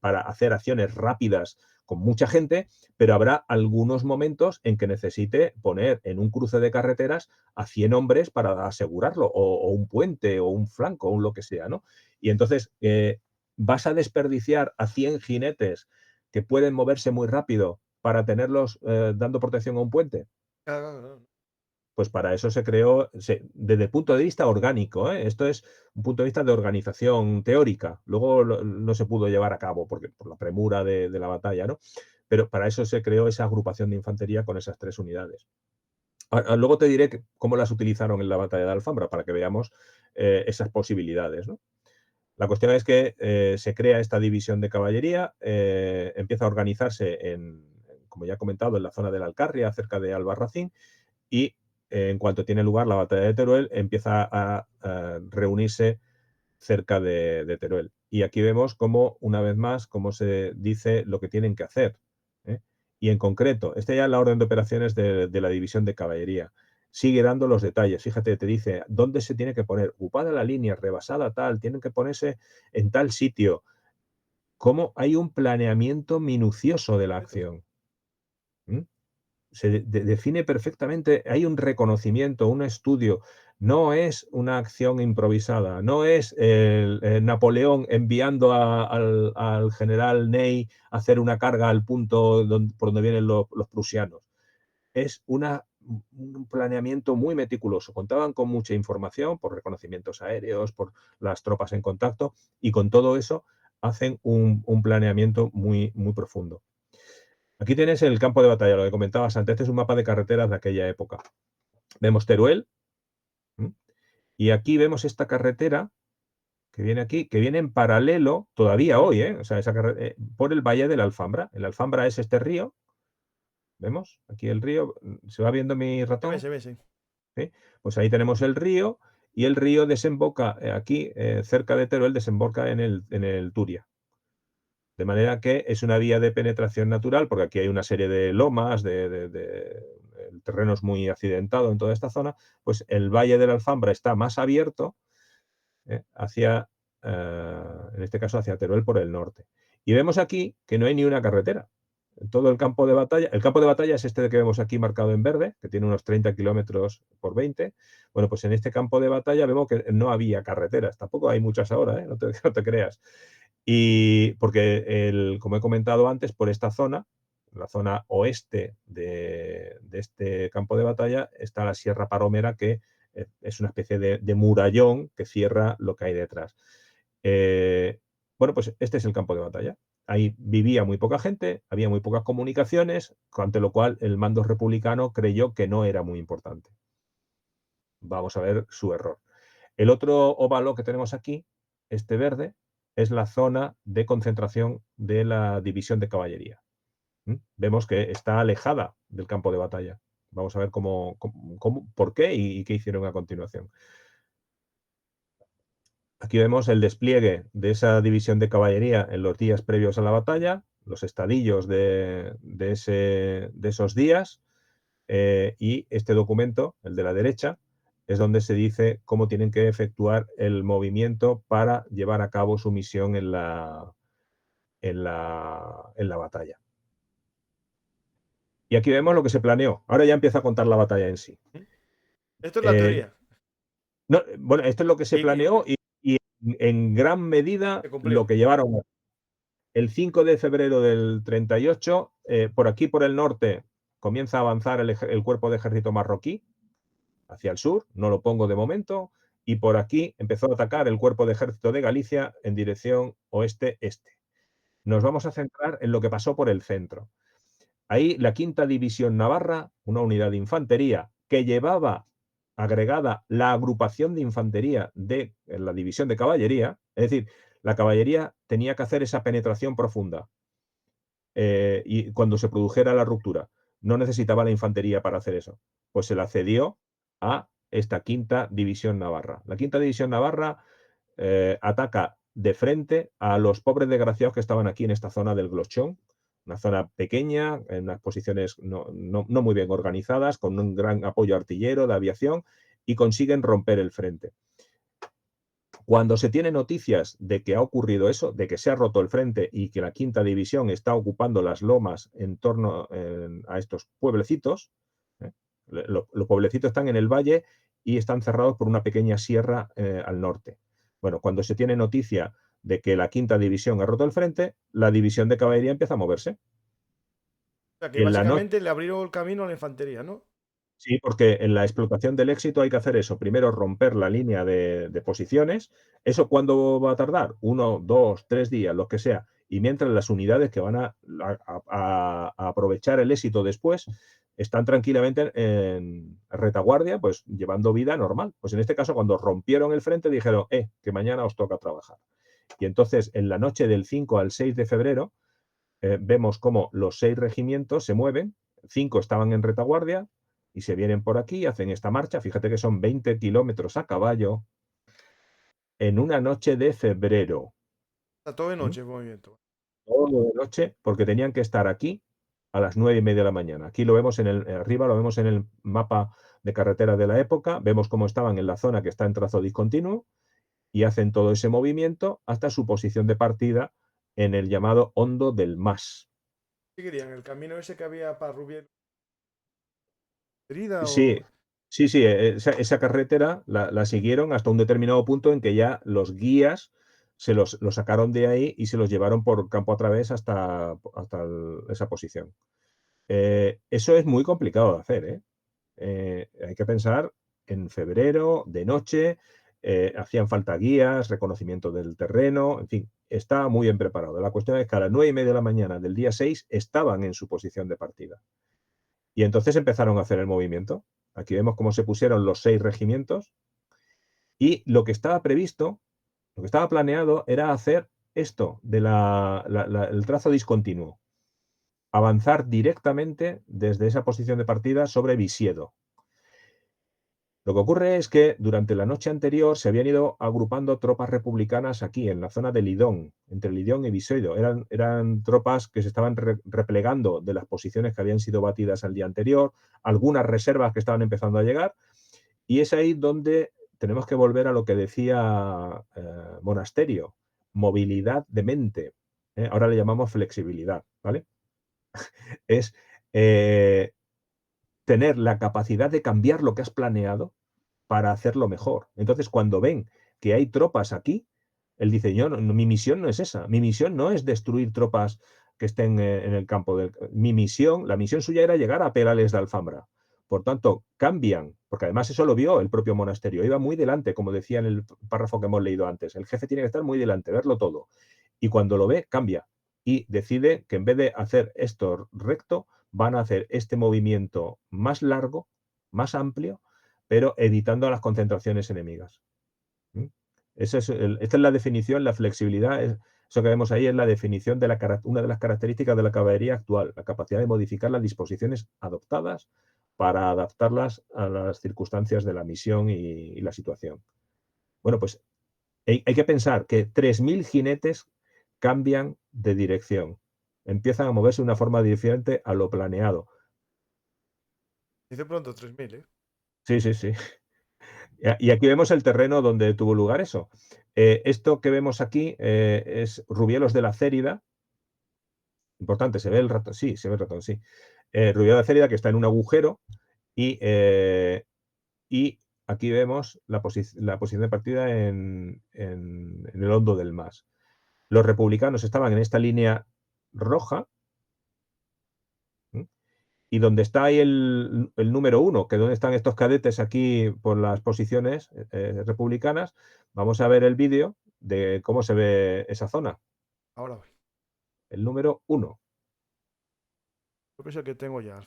para hacer acciones rápidas con mucha gente, pero habrá algunos momentos en que necesite poner en un cruce de carreteras a 100 hombres para asegurarlo, o un puente, o un flanco, o lo que sea, ¿no? Y entonces, ¿vas a desperdiciar a 100 jinetes que pueden moverse muy rápido para tenerlos dando protección a un puente? Claro. Pues para eso se creó, desde el punto de vista orgánico, ¿eh? Esto es un punto de vista de organización teórica. Luego no se pudo llevar a cabo por la premura de la batalla, ¿no? Pero para eso se creó esa agrupación de infantería con esas 3 unidades. Luego te diré cómo las utilizaron en la batalla de Alfambra para que veamos esas posibilidades, ¿no? La cuestión es que se crea esta división de caballería, empieza a organizarse como ya he comentado, en la zona de la Alcarria, cerca de Albarracín, y en cuanto tiene lugar la batalla de Teruel, empieza a reunirse cerca de Teruel. Y aquí vemos cómo, una vez más, cómo se dice lo que tienen que hacer, ¿eh? Y en concreto, esta ya es la orden de operaciones de la división de caballería. Sigue dando los detalles. Fíjate, te dice dónde se tiene que poner, ocupada la línea, rebasada tal, tienen que ponerse en tal sitio. Cómo hay un planeamiento minucioso de la acción. Se define perfectamente, hay un reconocimiento, un estudio. No es una acción improvisada, no es Napoleón enviando al general Ney a hacer una carga al punto por donde vienen los prusianos. Es un planeamiento muy meticuloso. Contaban con mucha información por reconocimientos aéreos, por las tropas en contacto, y con todo eso hacen un planeamiento muy, muy profundo. Aquí tienes el campo de batalla, lo que comentabas antes. Este es un mapa de carreteras de aquella época. Vemos Teruel, y aquí vemos esta carretera que viene aquí, que viene en paralelo todavía hoy, o sea, por el Valle de la Alfambra. El Alfambra es este río. ¿Vemos? Aquí el río. ¿Se va viendo mi ratón? Se ve, sí. ¿Sí? Pues ahí tenemos el río, y el río desemboca aquí, cerca de Teruel, desemboca en el Turia. De manera que es una vía de penetración natural, porque aquí hay una serie de lomas, el terreno es muy accidentado en toda esta zona, pues el Valle de la Alfambra está más abierto hacia, en este caso, hacia Teruel por el norte. Y vemos aquí que no hay ni una carretera. En todo el campo de batalla es este que vemos aquí marcado en verde, que tiene unos 30 kilómetros por 20. Bueno, pues en este campo de batalla vemos que no había carreteras. Tampoco hay muchas ahora, no te creas. Y porque, como he comentado antes, por esta zona, la zona oeste de este campo de batalla, está la Sierra Paromera, que es una especie de murallón que cierra lo que hay detrás. Bueno, pues este es el campo de batalla. Ahí vivía muy poca gente, había muy pocas comunicaciones, ante lo cual el mando republicano creyó que no era muy importante. Vamos a ver su error. El otro óvalo que tenemos aquí, este verde, es la zona de concentración de la división de caballería. Vemos que está alejada del campo de batalla. Vamos a ver por qué y qué hicieron a continuación. Aquí vemos el despliegue de esa división de caballería en los días previos a la batalla, los estadillos de esos días, y este documento, el de la derecha, es donde se dice cómo tienen que efectuar el movimiento para llevar a cabo su misión en la batalla. Y aquí vemos lo que se planeó. Ahora ya empieza a contar la batalla en sí. Esto es la teoría. Bueno, esto es lo que se planeó y en gran medida lo que llevaron. El 5 de febrero del 38, por aquí, por el norte, comienza a avanzar el cuerpo de ejército marroquí hacia el sur, no lo pongo de momento, y por aquí empezó a atacar el cuerpo de ejército de Galicia en dirección oeste-este. Nos vamos a centrar en lo que pasó por el centro. Ahí la 5ª División Navarra, una unidad de infantería que llevaba agregada la agrupación de infantería de la división de caballería, es decir, la caballería tenía que hacer esa penetración profunda y cuando se produjera la ruptura. No necesitaba la infantería para hacer eso. Pues se la cedió a esta quinta división navarra. La quinta división navarra ataca de frente a los pobres desgraciados que estaban aquí en esta zona del Glochón, una zona pequeña, en unas posiciones no muy bien organizadas, con un gran apoyo artillero de aviación, y consiguen romper el frente. Cuando se tiene noticias de que ha ocurrido eso, de que se ha roto el frente y que la quinta división está ocupando las lomas en torno a estos pueblecitos, los pueblecitos están en el valle y están cerrados por una pequeña sierra al norte. Bueno, cuando se tiene noticia de que la quinta división ha roto el frente, la división de caballería empieza a moverse. O sea, que En la noche, básicamente le abrieron el camino a la infantería, ¿no? sí, porque en la explotación del éxito hay que hacer eso. Primero, romper la línea de posiciones. ¿Eso cuándo va a tardar? 1, 2, 3 días, lo que sea. Y mientras las unidades que van a aprovechar el éxito después están tranquilamente en retaguardia, pues llevando vida normal. Pues en este caso, cuando rompieron el frente, dijeron, que mañana os toca trabajar. Y entonces, en la noche del 5 al 6 de febrero, vemos cómo los 6 regimientos se mueven, 5 estaban en retaguardia y se vienen por aquí, hacen esta marcha. Fíjate que son 20 kilómetros a caballo en una noche de febrero. Está todo de ¿Mm? noche en movimiento. Todo de noche, porque tenían que estar aquí a las 9:30 de la mañana. Aquí lo vemos arriba lo vemos en el mapa de carretera de la época, vemos cómo estaban en la zona que está en trazo discontinuo y hacen todo ese movimiento hasta su posición de partida en el llamado Hondo del Mas. ¿Qué querían? ¿El camino ese que había para Rubiel? ¿Herida Sí, o...? sí, esa carretera la siguieron hasta un determinado punto en que ya los guías los sacaron de ahí y se los llevaron por campo a través hasta esa posición. Eso es muy complicado de hacer, ¿eh? Hay que pensar en febrero, de noche, hacían falta guías, reconocimiento del terreno, en fin, estaba muy bien preparado. La cuestión es que a las 9:30 de la mañana del día 6 estaban en su posición de partida. Y entonces empezaron a hacer el movimiento. Aquí vemos cómo se pusieron los 6 regimientos y lo que estaba previsto, lo que estaba planeado era hacer esto el trazo discontinuo, avanzar directamente desde esa posición de partida sobre Visiedo. Lo que ocurre es que durante la noche anterior se habían ido agrupando tropas republicanas aquí, en la zona de Lidón, entre Lidón y Visiedo. Eran tropas que se estaban replegando de las posiciones que habían sido batidas al día anterior, algunas reservas que estaban empezando a llegar, y es ahí donde tenemos que volver a lo que decía Monasterio, movilidad de mente. Ahora le llamamos flexibilidad, ¿vale? Es tener la capacidad de cambiar lo que has planeado para hacerlo mejor. Entonces, cuando ven que hay tropas aquí, él dice, mi misión no es esa, mi misión no es destruir tropas que estén en el campo. La misión suya era llegar a Perales de Alfambra. Por tanto, cambian, porque además eso lo vio el propio Monasterio, iba muy delante, como decía en el párrafo que hemos leído antes. El jefe tiene que estar muy delante, verlo todo. Y cuando lo ve, cambia y decide que en vez de hacer esto recto, van a hacer este movimiento más largo, más amplio, pero evitando las concentraciones enemigas. ¿Mm? Esta es la definición, la flexibilidad, eso que vemos ahí es la definición de una de las características de la caballería actual, la capacidad de modificar las disposiciones adoptadas para adaptarlas a las circunstancias de la misión y la situación. Bueno, pues hay que pensar que 3.000 jinetes cambian de dirección, empiezan a moverse de una forma diferente a lo planeado. Dice pronto 3.000, ¿eh? Sí, sí, sí. Y aquí vemos el terreno donde tuvo lugar eso. Esto que vemos aquí es Rubielos de la Cérida. Importante, se ve el ratón, sí, se ve el ratón, sí. Rubielos de la Cérida que está en un agujero y aquí vemos la posición de partida en el hondo del Mas. Los republicanos estaban en esta línea roja. ¿Mm? Y donde está ahí el número 1, que donde están estos cadetes aquí por las posiciones republicanas, vamos a ver el vídeo de cómo se ve esa zona. Ahora voy. El número 1. Creo que es el que tengo ya.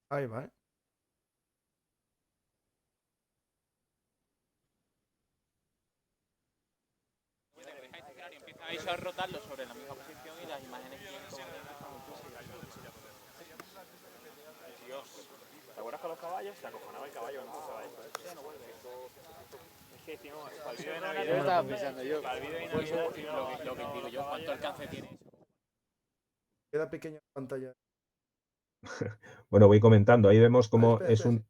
Ahí va, ¿eh? Vais a rotarlo sobre la misma posición y las imágenes que Dios. ¿Te acuerdas con los caballos? Se acojonaba el caballo cuando pasaba esto. Es que, tío, para el vídeo de Navidad... Yo estaba pensando yo. Para el vídeo de Navidad, tío, lo que digo yo, ¿cuánto alcance tiene eso? Queda pequeña la pantalla. Bueno, voy comentando. Ahí vemos cómo Espera, es espera, un...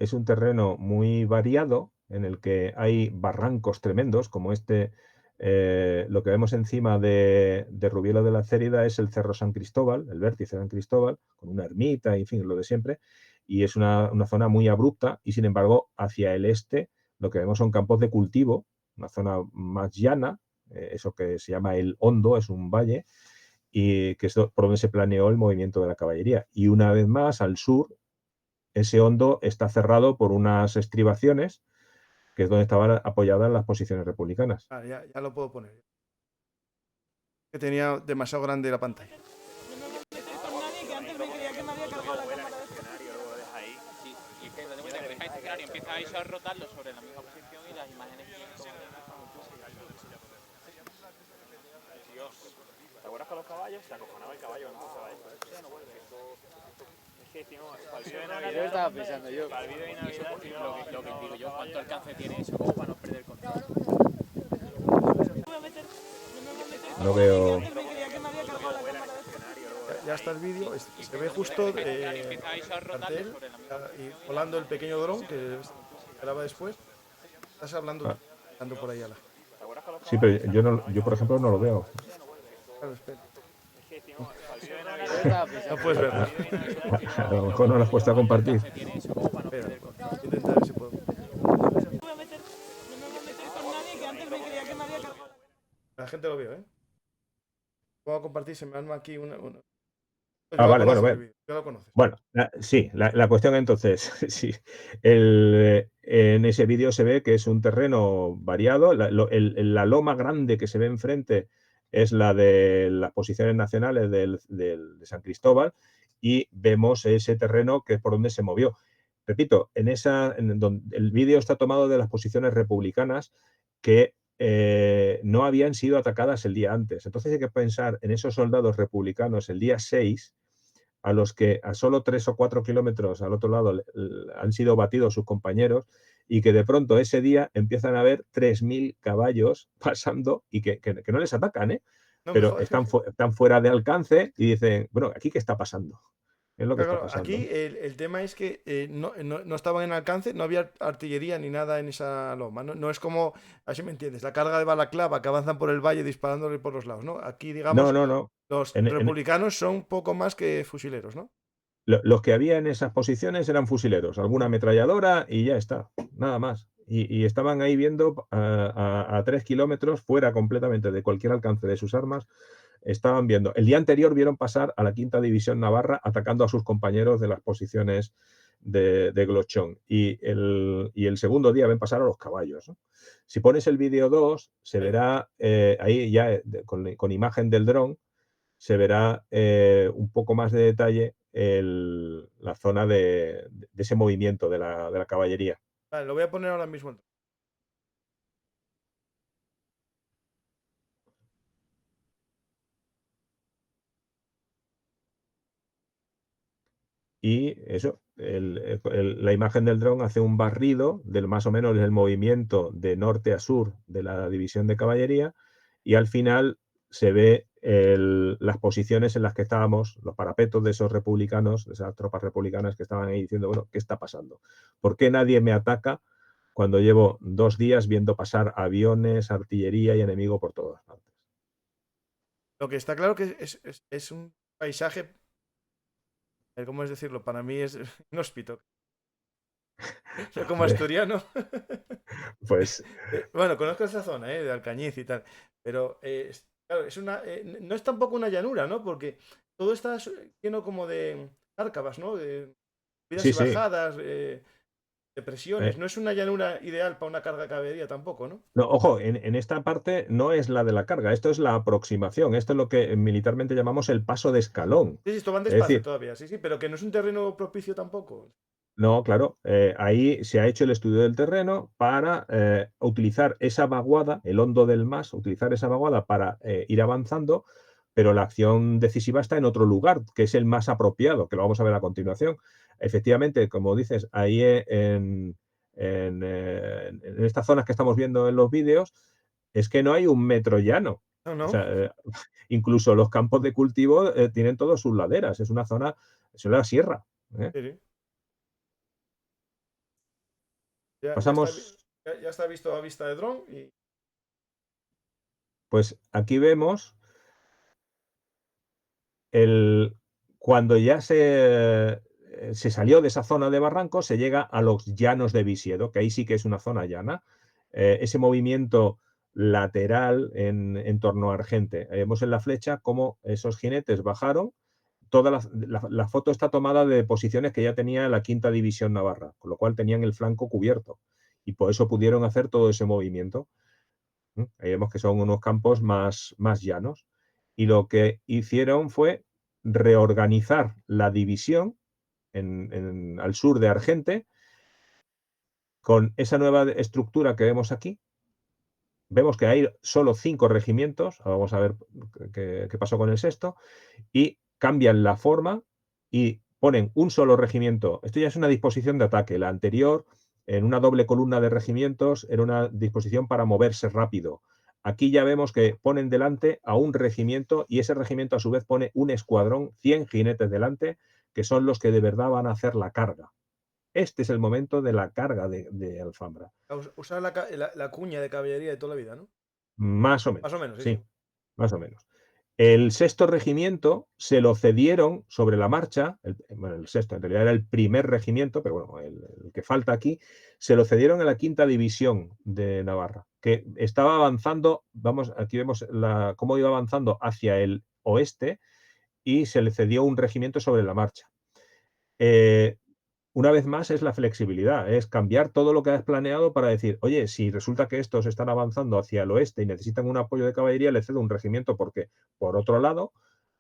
Es un terreno muy variado en el que hay barrancos tremendos, como este, lo que vemos encima de Rubielo de la Cérida es el Cerro San Cristóbal, el vértice de San Cristóbal, con una ermita, en fin, lo de siempre, y es una zona muy abrupta y sin embargo hacia el este lo que vemos son campos de cultivo, una zona más llana, eso que se llama el Hondo, es un valle, y que es por donde se planeó el movimiento de la caballería. Y una vez más, al sur, ese hondo está cerrado por unas estribaciones, que es donde estaban apoyadas las posiciones republicanas. Ah, ya lo puedo poner. Que tenía demasiado grande la pantalla. Empieza a rotarlo sobre la misma posición y las imágenes que Dios. ¿Te acuerdas con los caballos? Se acojonaba el caballo cuando pasaba esto. Es que, tío, para el vídeo de Navidad... Yo estaba pensando yo. Para el vídeo de Navidad, tío, lo que digo yo, ¿cuánto alcance tiene eso? Como para no perder el control. No veo... Ya está el vídeo. Se ve justo el cartel y volando el pequeño dron que graba después. Estás hablando por ahí a la. Sí, pero yo, por ejemplo, no lo veo. Claro, espera. Yo estaba pensando No puedes verlo. A lo mejor no lo has puesto a compartir. Espera, intentar ver si puedo. La gente lo vio, ¿eh? Puedo compartir, se me arma aquí una. Ah, vale, bueno, Ya lo conoces. Bueno, sí, la cuestión entonces, sí, en ese vídeo se ve que es un terreno variado, la loma grande que se ve enfrente es la de las posiciones nacionales de San Cristóbal y vemos ese terreno que es por donde se movió. Repito, el vídeo está tomado de las posiciones republicanas que no habían sido atacadas el día antes. Entonces hay que pensar en esos soldados republicanos el día 6, a los que a solo 3 o 4 kilómetros al otro lado han sido batidos sus compañeros y que de pronto ese día empiezan a ver 3.000 caballos pasando y que no les atacan, ¿eh? No, Pero están fuera de alcance y dicen, bueno, ¿aquí qué está pasando? Es lo que está Claro, pasando. aquí el tema es que no estaban en alcance, no había artillería ni nada en esa loma. No es como, así me entiendes, la carga de balaclava que avanzan por el valle disparándole por los lados, ¿no? Aquí, digamos, No. los En- en- republicanos son poco más que fusileros, ¿no? Los que había en esas posiciones eran fusileros, alguna ametralladora y ya está, nada más. Y estaban ahí viendo a 3 kilómetros, fuera completamente de cualquier alcance de sus armas, estaban viendo. El día anterior vieron pasar a la quinta división navarra atacando a sus compañeros de las posiciones de Glochón. Y el segundo día ven pasar a los caballos, ¿no? Si pones el vídeo 2, se verá ahí ya con imagen del dron, se verá un poco más de detalle la zona de ese movimiento de la caballería. Vale, lo voy a poner ahora mismo. Y eso, la imagen del dron hace un barrido del más o menos el movimiento de norte a sur de la división de caballería y al final se ve las posiciones en las que estábamos, los parapetos de esos republicanos, de esas tropas republicanas que estaban ahí diciendo, bueno, ¿qué está pasando? ¿Por qué nadie me ataca cuando llevo 2 días viendo pasar aviones, artillería y enemigo por todas partes? Lo que está claro que es un paisaje, ¿cómo es decirlo? Para mí es inhóspito. Yo como asturiano. Pues Bueno, conozco esa zona, de Alcañiz y tal. Pero, claro, no es tampoco una llanura, ¿no? Porque todo está lleno como de cárcavas, ¿no? De subidas sí, y sí. bajadas. depresiones. No es una llanura ideal para una carga de caballería tampoco, ¿no? No, ojo, en esta parte no es la de la carga, esto es la aproximación, esto es lo que militarmente llamamos el paso de escalón. Sí, esto van Es despacio decir, todavía, sí, pero que no es un terreno propicio tampoco. no, claro, ahí se ha hecho el estudio del terreno para utilizar esa vaguada, el hondo del MAS, utilizar esa vaguada para ir avanzando, pero la acción decisiva está en otro lugar, que es el más apropiado, que lo vamos a ver a continuación. Efectivamente, como dices, ahí en estas zonas que estamos viendo en los vídeos, es que no hay un metro llano. No, O no. sea, incluso los campos de cultivo tienen todas sus laderas, es una zona, es una sierra. ¿eh? Sí, sí. Ya Pasamos. está visto a vista de dron y Pues aquí vemos cuando ya se salió de esa zona de barrancos, se llega a los llanos de Visiedo, que ahí sí que es una zona llana. Ese movimiento lateral en torno a Argente. Vemos en la flecha cómo esos jinetes bajaron. Toda la foto está tomada de posiciones que ya tenía la quinta división navarra, con lo cual tenían el flanco cubierto y por eso pudieron hacer todo ese movimiento. Ahí vemos que son unos campos más llanos. Y lo que hicieron fue reorganizar la división al sur de Argente con esa nueva estructura que vemos aquí. Vemos que hay solo 5 regimientos. Ahora vamos a ver qué pasó con el sexto. Y cambian la forma y ponen un solo regimiento. Esto ya es una disposición de ataque. La anterior, en una doble columna de regimientos, era una disposición para moverse rápido. Aquí ya vemos que ponen delante a un regimiento y ese regimiento a su vez pone un escuadrón, 100 jinetes delante, que son los que de verdad van a hacer la carga. Este es el momento de la carga de Alfambra. usar la cuña de caballería de toda la vida, ¿no? Más o menos. Más o menos, sí. Sí, más o menos. El sexto regimiento se lo cedieron sobre la marcha, bueno, el sexto en realidad era el primer regimiento, pero bueno, el que falta aquí, se lo cedieron a la quinta división de Navarra, que estaba avanzando, aquí vemos cómo iba avanzando hacia el oeste y se le cedió un regimiento sobre la marcha. Una vez más es la flexibilidad, es cambiar todo lo que has planeado para decir, oye, si resulta que estos están avanzando hacia el oeste y necesitan un apoyo de caballería, le cedo un regimiento porque, por otro lado,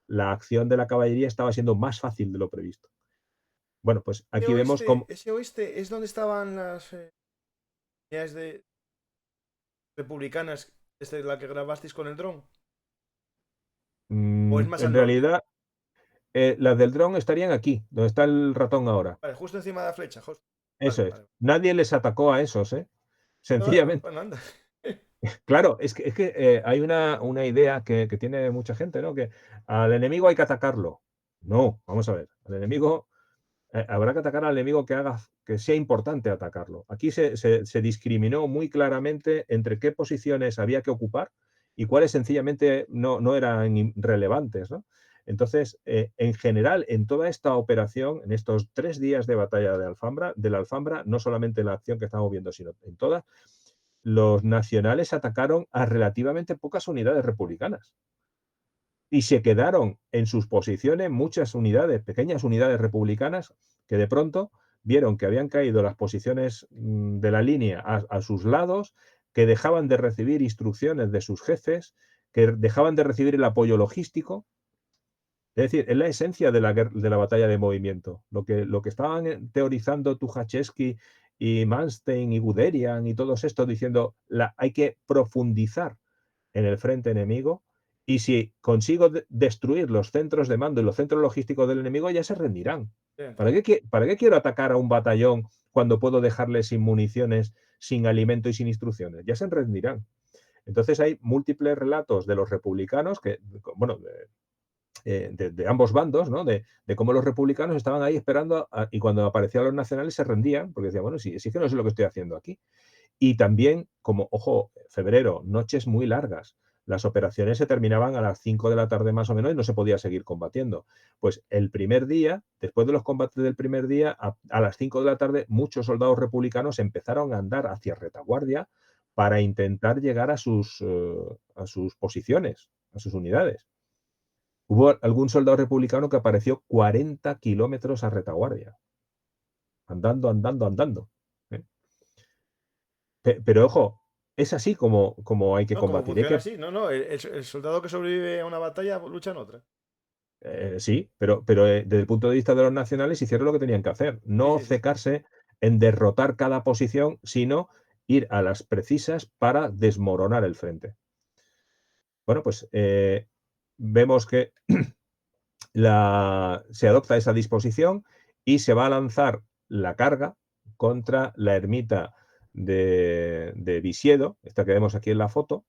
la acción de la caballería estaba siendo más fácil de lo previsto. Bueno, pues aquí vemos cómo. Ese oeste es donde estaban las unidades republicanas, la que grabasteis con el dron. ¿O es más En al norte? realidad, las del dron estarían aquí, donde está el ratón ahora. Vale, justo encima de la flecha. Eso Vale, es. vale. Nadie les atacó a esos, No, sencillamente. bueno, anda. Claro, es que hay una idea que tiene mucha gente, ¿no? Que al enemigo hay que atacarlo. No, vamos a ver. Al enemigo habrá que atacar al enemigo que sea importante atacarlo. Aquí se discriminó muy claramente entre qué posiciones había que ocupar y cuáles sencillamente no eran relevantes, ¿no? Entonces, en general, en toda esta operación, en estos 3 días de batalla de la Alfambra, no solamente en la acción que estamos viendo, sino en todas, los nacionales atacaron a relativamente pocas unidades republicanas. Y se quedaron en sus posiciones muchas unidades, pequeñas unidades republicanas, que de pronto vieron que habían caído las posiciones de la línea a sus lados, que dejaban de recibir instrucciones de sus jefes, que dejaban de recibir el apoyo logístico. Es decir, es la esencia de la batalla de movimiento. Lo que estaban teorizando Tucholsky y Manstein y Guderian y todos estos diciendo hay que profundizar en el frente enemigo y si consigo destruir los centros de mando y los centros logísticos del enemigo ya se rendirán. Bien, ¿Para qué quiero atacar a un batallón cuando puedo dejarle sin municiones, sin alimento y sin instrucciones? Ya se rendirán. Entonces hay múltiples relatos de los republicanos bueno, de ambos bandos, ¿no? De cómo los republicanos estaban ahí esperando y cuando aparecían los nacionales se rendían, porque decían, bueno, sí, es que no sé lo que estoy haciendo aquí. Y también, como, ojo, febrero, noches muy largas. Las operaciones se terminaban a las 5 de la tarde más o menos y no se podía seguir combatiendo. Pues el primer día, después de los combates del primer día, a las 5 de la tarde, muchos soldados republicanos empezaron a andar hacia retaguardia para intentar llegar a sus posiciones, a sus unidades. Hubo algún soldado republicano que apareció 40 kilómetros a retaguardia. Andando. Pero ojo, es así como hay que No, como combatir. Hay funciona que, así. No, no, el soldado que sobrevive a una batalla lucha en otra. sí, pero desde el punto de vista de los nacionales hicieron lo que tenían que hacer. Sí, No sí, sí. cecarse en derrotar cada posición, sino ir a las precisas para desmoronar el frente. Bueno, pues vemos que se adopta esa disposición y se va a lanzar la carga contra la ermita de Visiedo, esta que vemos aquí en la foto,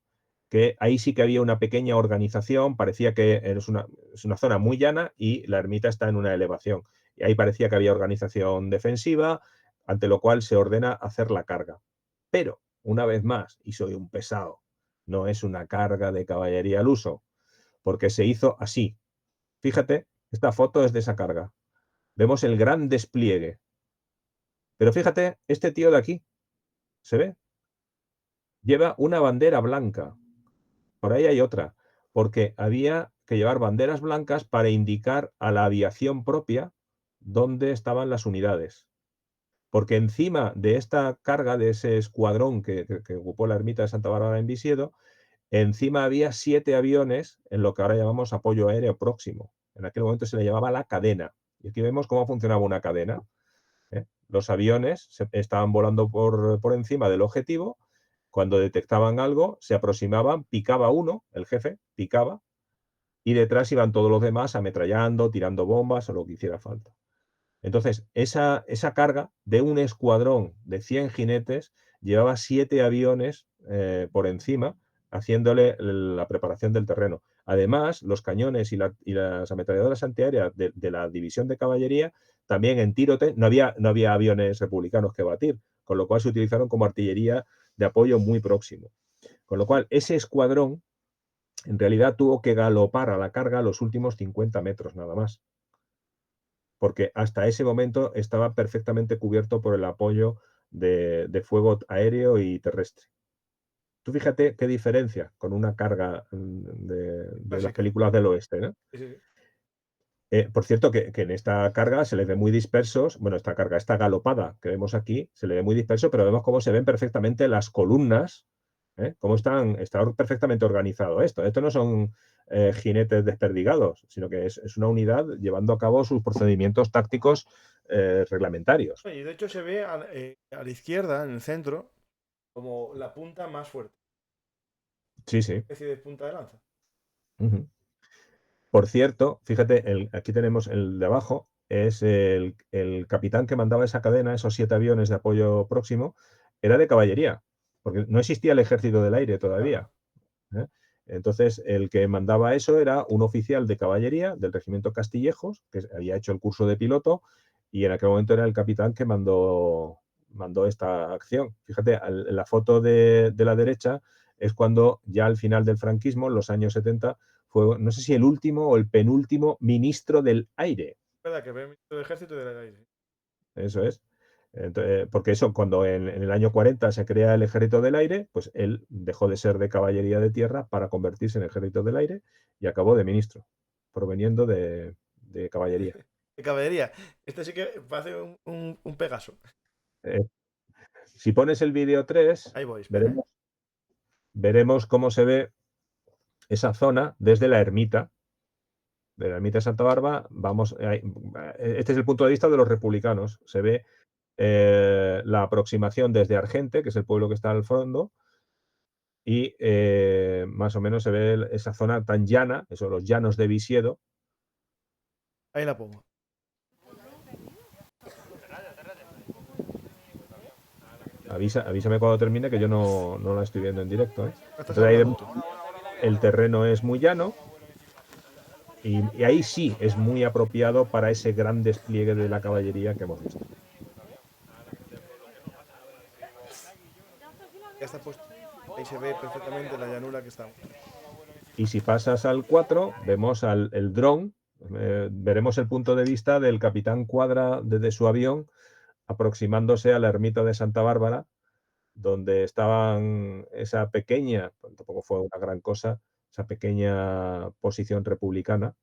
que ahí sí que había una pequeña organización, parecía que es una zona muy llana y la ermita está en una elevación. Y ahí parecía que había organización defensiva, ante lo cual se ordena hacer la carga. Pero, una vez más, y soy un pesado, no es una carga de caballería al uso, porque se hizo así. Fíjate, esta foto es de esa carga. Vemos el gran despliegue. Pero fíjate, este tío de aquí, ¿se ve? Lleva una bandera blanca. Por ahí hay otra, porque había que llevar banderas blancas para indicar a la aviación propia dónde estaban las unidades. Porque encima de esta carga, de ese escuadrón que ocupó la ermita de Santa Bárbara en Visiedo, encima había 7 aviones en lo que ahora llamamos apoyo aéreo próximo. En aquel momento se le llamaba la cadena. Y aquí vemos cómo funcionaba una cadena. Los aviones estaban volando por encima del objetivo. Cuando detectaban algo, se aproximaban, picaba uno, el jefe, picaba, y detrás iban todos los demás ametrallando, tirando bombas o lo que hiciera falta. Entonces, esa carga de un escuadrón de 100 jinetes llevaba 7 aviones por encima, haciéndole la preparación del terreno. Además, los cañones y las ametralladoras antiaéreas de la división de caballería, también en tirote, no había aviones republicanos que batir, con lo cual se utilizaron como artillería de apoyo muy próximo. Con lo cual, ese escuadrón en realidad tuvo que galopar a la carga los últimos 50 metros nada más, porque hasta ese momento estaba perfectamente cubierto por el apoyo de fuego aéreo y terrestre. Tú fíjate qué diferencia con una carga de las Clásica. películas del oeste, ¿no? Sí, sí. Por cierto, que en esta carga se les ve muy dispersos, bueno, esta galopada que vemos aquí, se le ve muy disperso, pero vemos cómo se ven perfectamente las columnas, cómo está perfectamente organizado esto. Esto no son jinetes desperdigados, sino que es una unidad llevando a cabo sus procedimientos tácticos reglamentarios. Y de hecho se ve a la izquierda, en el centro, como la punta más fuerte. Sí, sí. Especie de punta de lanza. Ujú. Por cierto, fíjate, aquí tenemos el de abajo, es el capitán que mandaba esa cadena, esos 7 aviones de apoyo próximo, era de caballería, porque no existía el ejército del aire todavía. ¿Eh? Entonces, el que mandaba eso era un oficial de caballería del regimiento Castillejos, que había hecho el curso de piloto, y en aquel momento era el capitán que mandó esta acción. Fíjate, en la foto de la derecha es cuando ya al final del franquismo, en los años 70, fue, no sé si el último o el penúltimo ministro del aire. Es verdad que ve el ministro del ejército y del aire. Eso es. Porque eso, cuando en el año 40 se crea el ejército del aire, pues él dejó de ser de caballería de tierra para convertirse en ejército del aire y acabó de ministro, proveniendo de caballería. De caballería. Este sí que parece un Pegaso. Eh, si pones el vídeo 3, Ahí voy, espera, ¿eh? veremos cómo se ve esa zona desde la ermita. De la ermita de Santa Bárbara, este es el punto de vista de los republicanos. Se ve la aproximación desde Argente, que es el pueblo que está al fondo, y más o menos se ve esa zona tan llana, eso, los llanos de Visiedo. Ahí la pongo. Avísame cuando termine, que yo no la estoy viendo en directo. Estás Entonces ahí hablando tú. el terreno es muy llano y ahí sí es muy apropiado para ese gran despliegue de la caballería que hemos visto. Ya está puesto. Ahí se ve perfectamente la llanura que estamos. Y si pasas al 4, vemos el dron, veremos el punto de vista del capitán Cuadra desde su avión aproximándose a la ermita de Santa Bárbara, donde estaban esa pequeña, tampoco fue una gran cosa, esa pequeña posición republicana.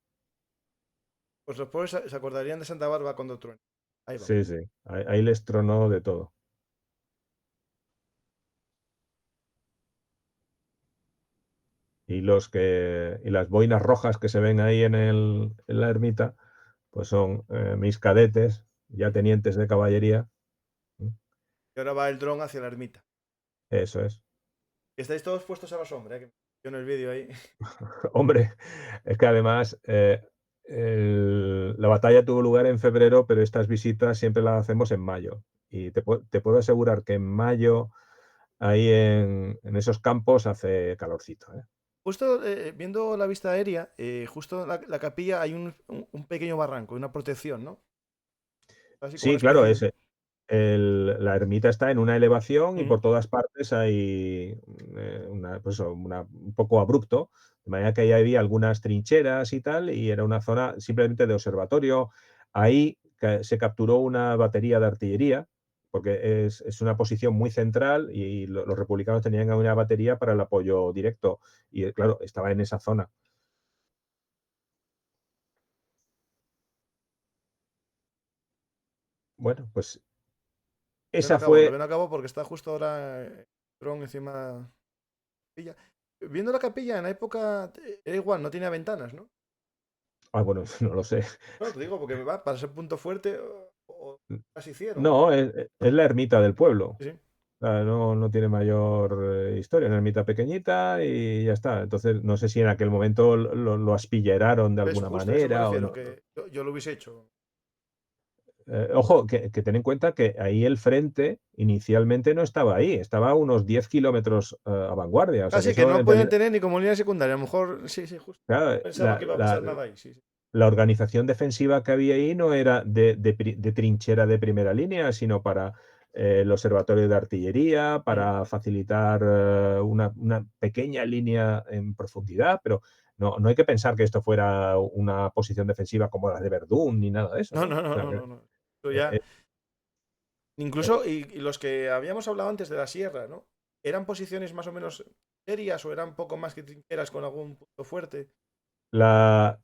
Pues los pobres se acordarían de Santa Bárbara cuando truene. Ahí va. Sí, sí, ahí les tronó de todo. Y las boinas rojas que se ven ahí en la ermita, pues son mis cadetes, ya tenientes de caballería. Y ahora va el dron hacia la ermita. Eso es. Estáis todos puestos a la sombra, que yo en el vídeo ahí. Hombre, es que además la batalla tuvo lugar en febrero, pero estas visitas siempre las hacemos en mayo. Y te puedo asegurar que en mayo, ahí en esos campos, hace calorcito, ¿eh? Justo viendo la vista aérea, justo en la capilla hay un pequeño barranco, una protección, ¿no? Así como una Sí, claro, especie de... la ermita está en una elevación y Ujú. por todas partes hay pues un poco abrupto, de manera que ahí había algunas trincheras y tal, y era una zona simplemente de observatorio. Ahí se capturó una batería de artillería, porque es una posición muy central y los republicanos tenían una batería para el apoyo directo, y claro, estaba en esa zona. Bueno, pues esa Lo fue. ven a cabo porque está justo ahora el dron encima de la capilla. Viendo la capilla en la época, era igual, no tenía ventanas, ¿no? Bueno, no lo sé. No, te digo, porque va para ser punto fuerte, o casi hicieron. No, es la ermita del pueblo. Sí, sí. O sea, no tiene mayor historia, una ermita pequeñita y ya está. Entonces, no sé si en aquel momento lo aspilleraron de Es alguna justo, a eso me manera o refiero, no. que yo lo hubiese hecho. Ojo, que ten en cuenta que ahí el frente inicialmente no estaba ahí, estaba a unos 10 kilómetros a vanguardia. O sea que Así que eso no en podían realidad, tener ni como línea secundaria. A lo mejor, sí, sí, justo. claro, Pensaba que iba a pasar nada ahí, sí, sí. la organización defensiva que había ahí no era de trinchera de primera línea, sino para el observatorio de artillería, para facilitar una pequeña línea en profundidad, pero no hay que pensar que esto fuera una posición defensiva como la de Verdún ni nada de eso, No, ¿no? no, O no, sea, no, no, no. Eso eh, ya. eh, Incluso, y los que habíamos hablado antes de la sierra, ¿no? ¿Eran posiciones más o menos serias o eran un poco más que trincheras con algún punto fuerte? las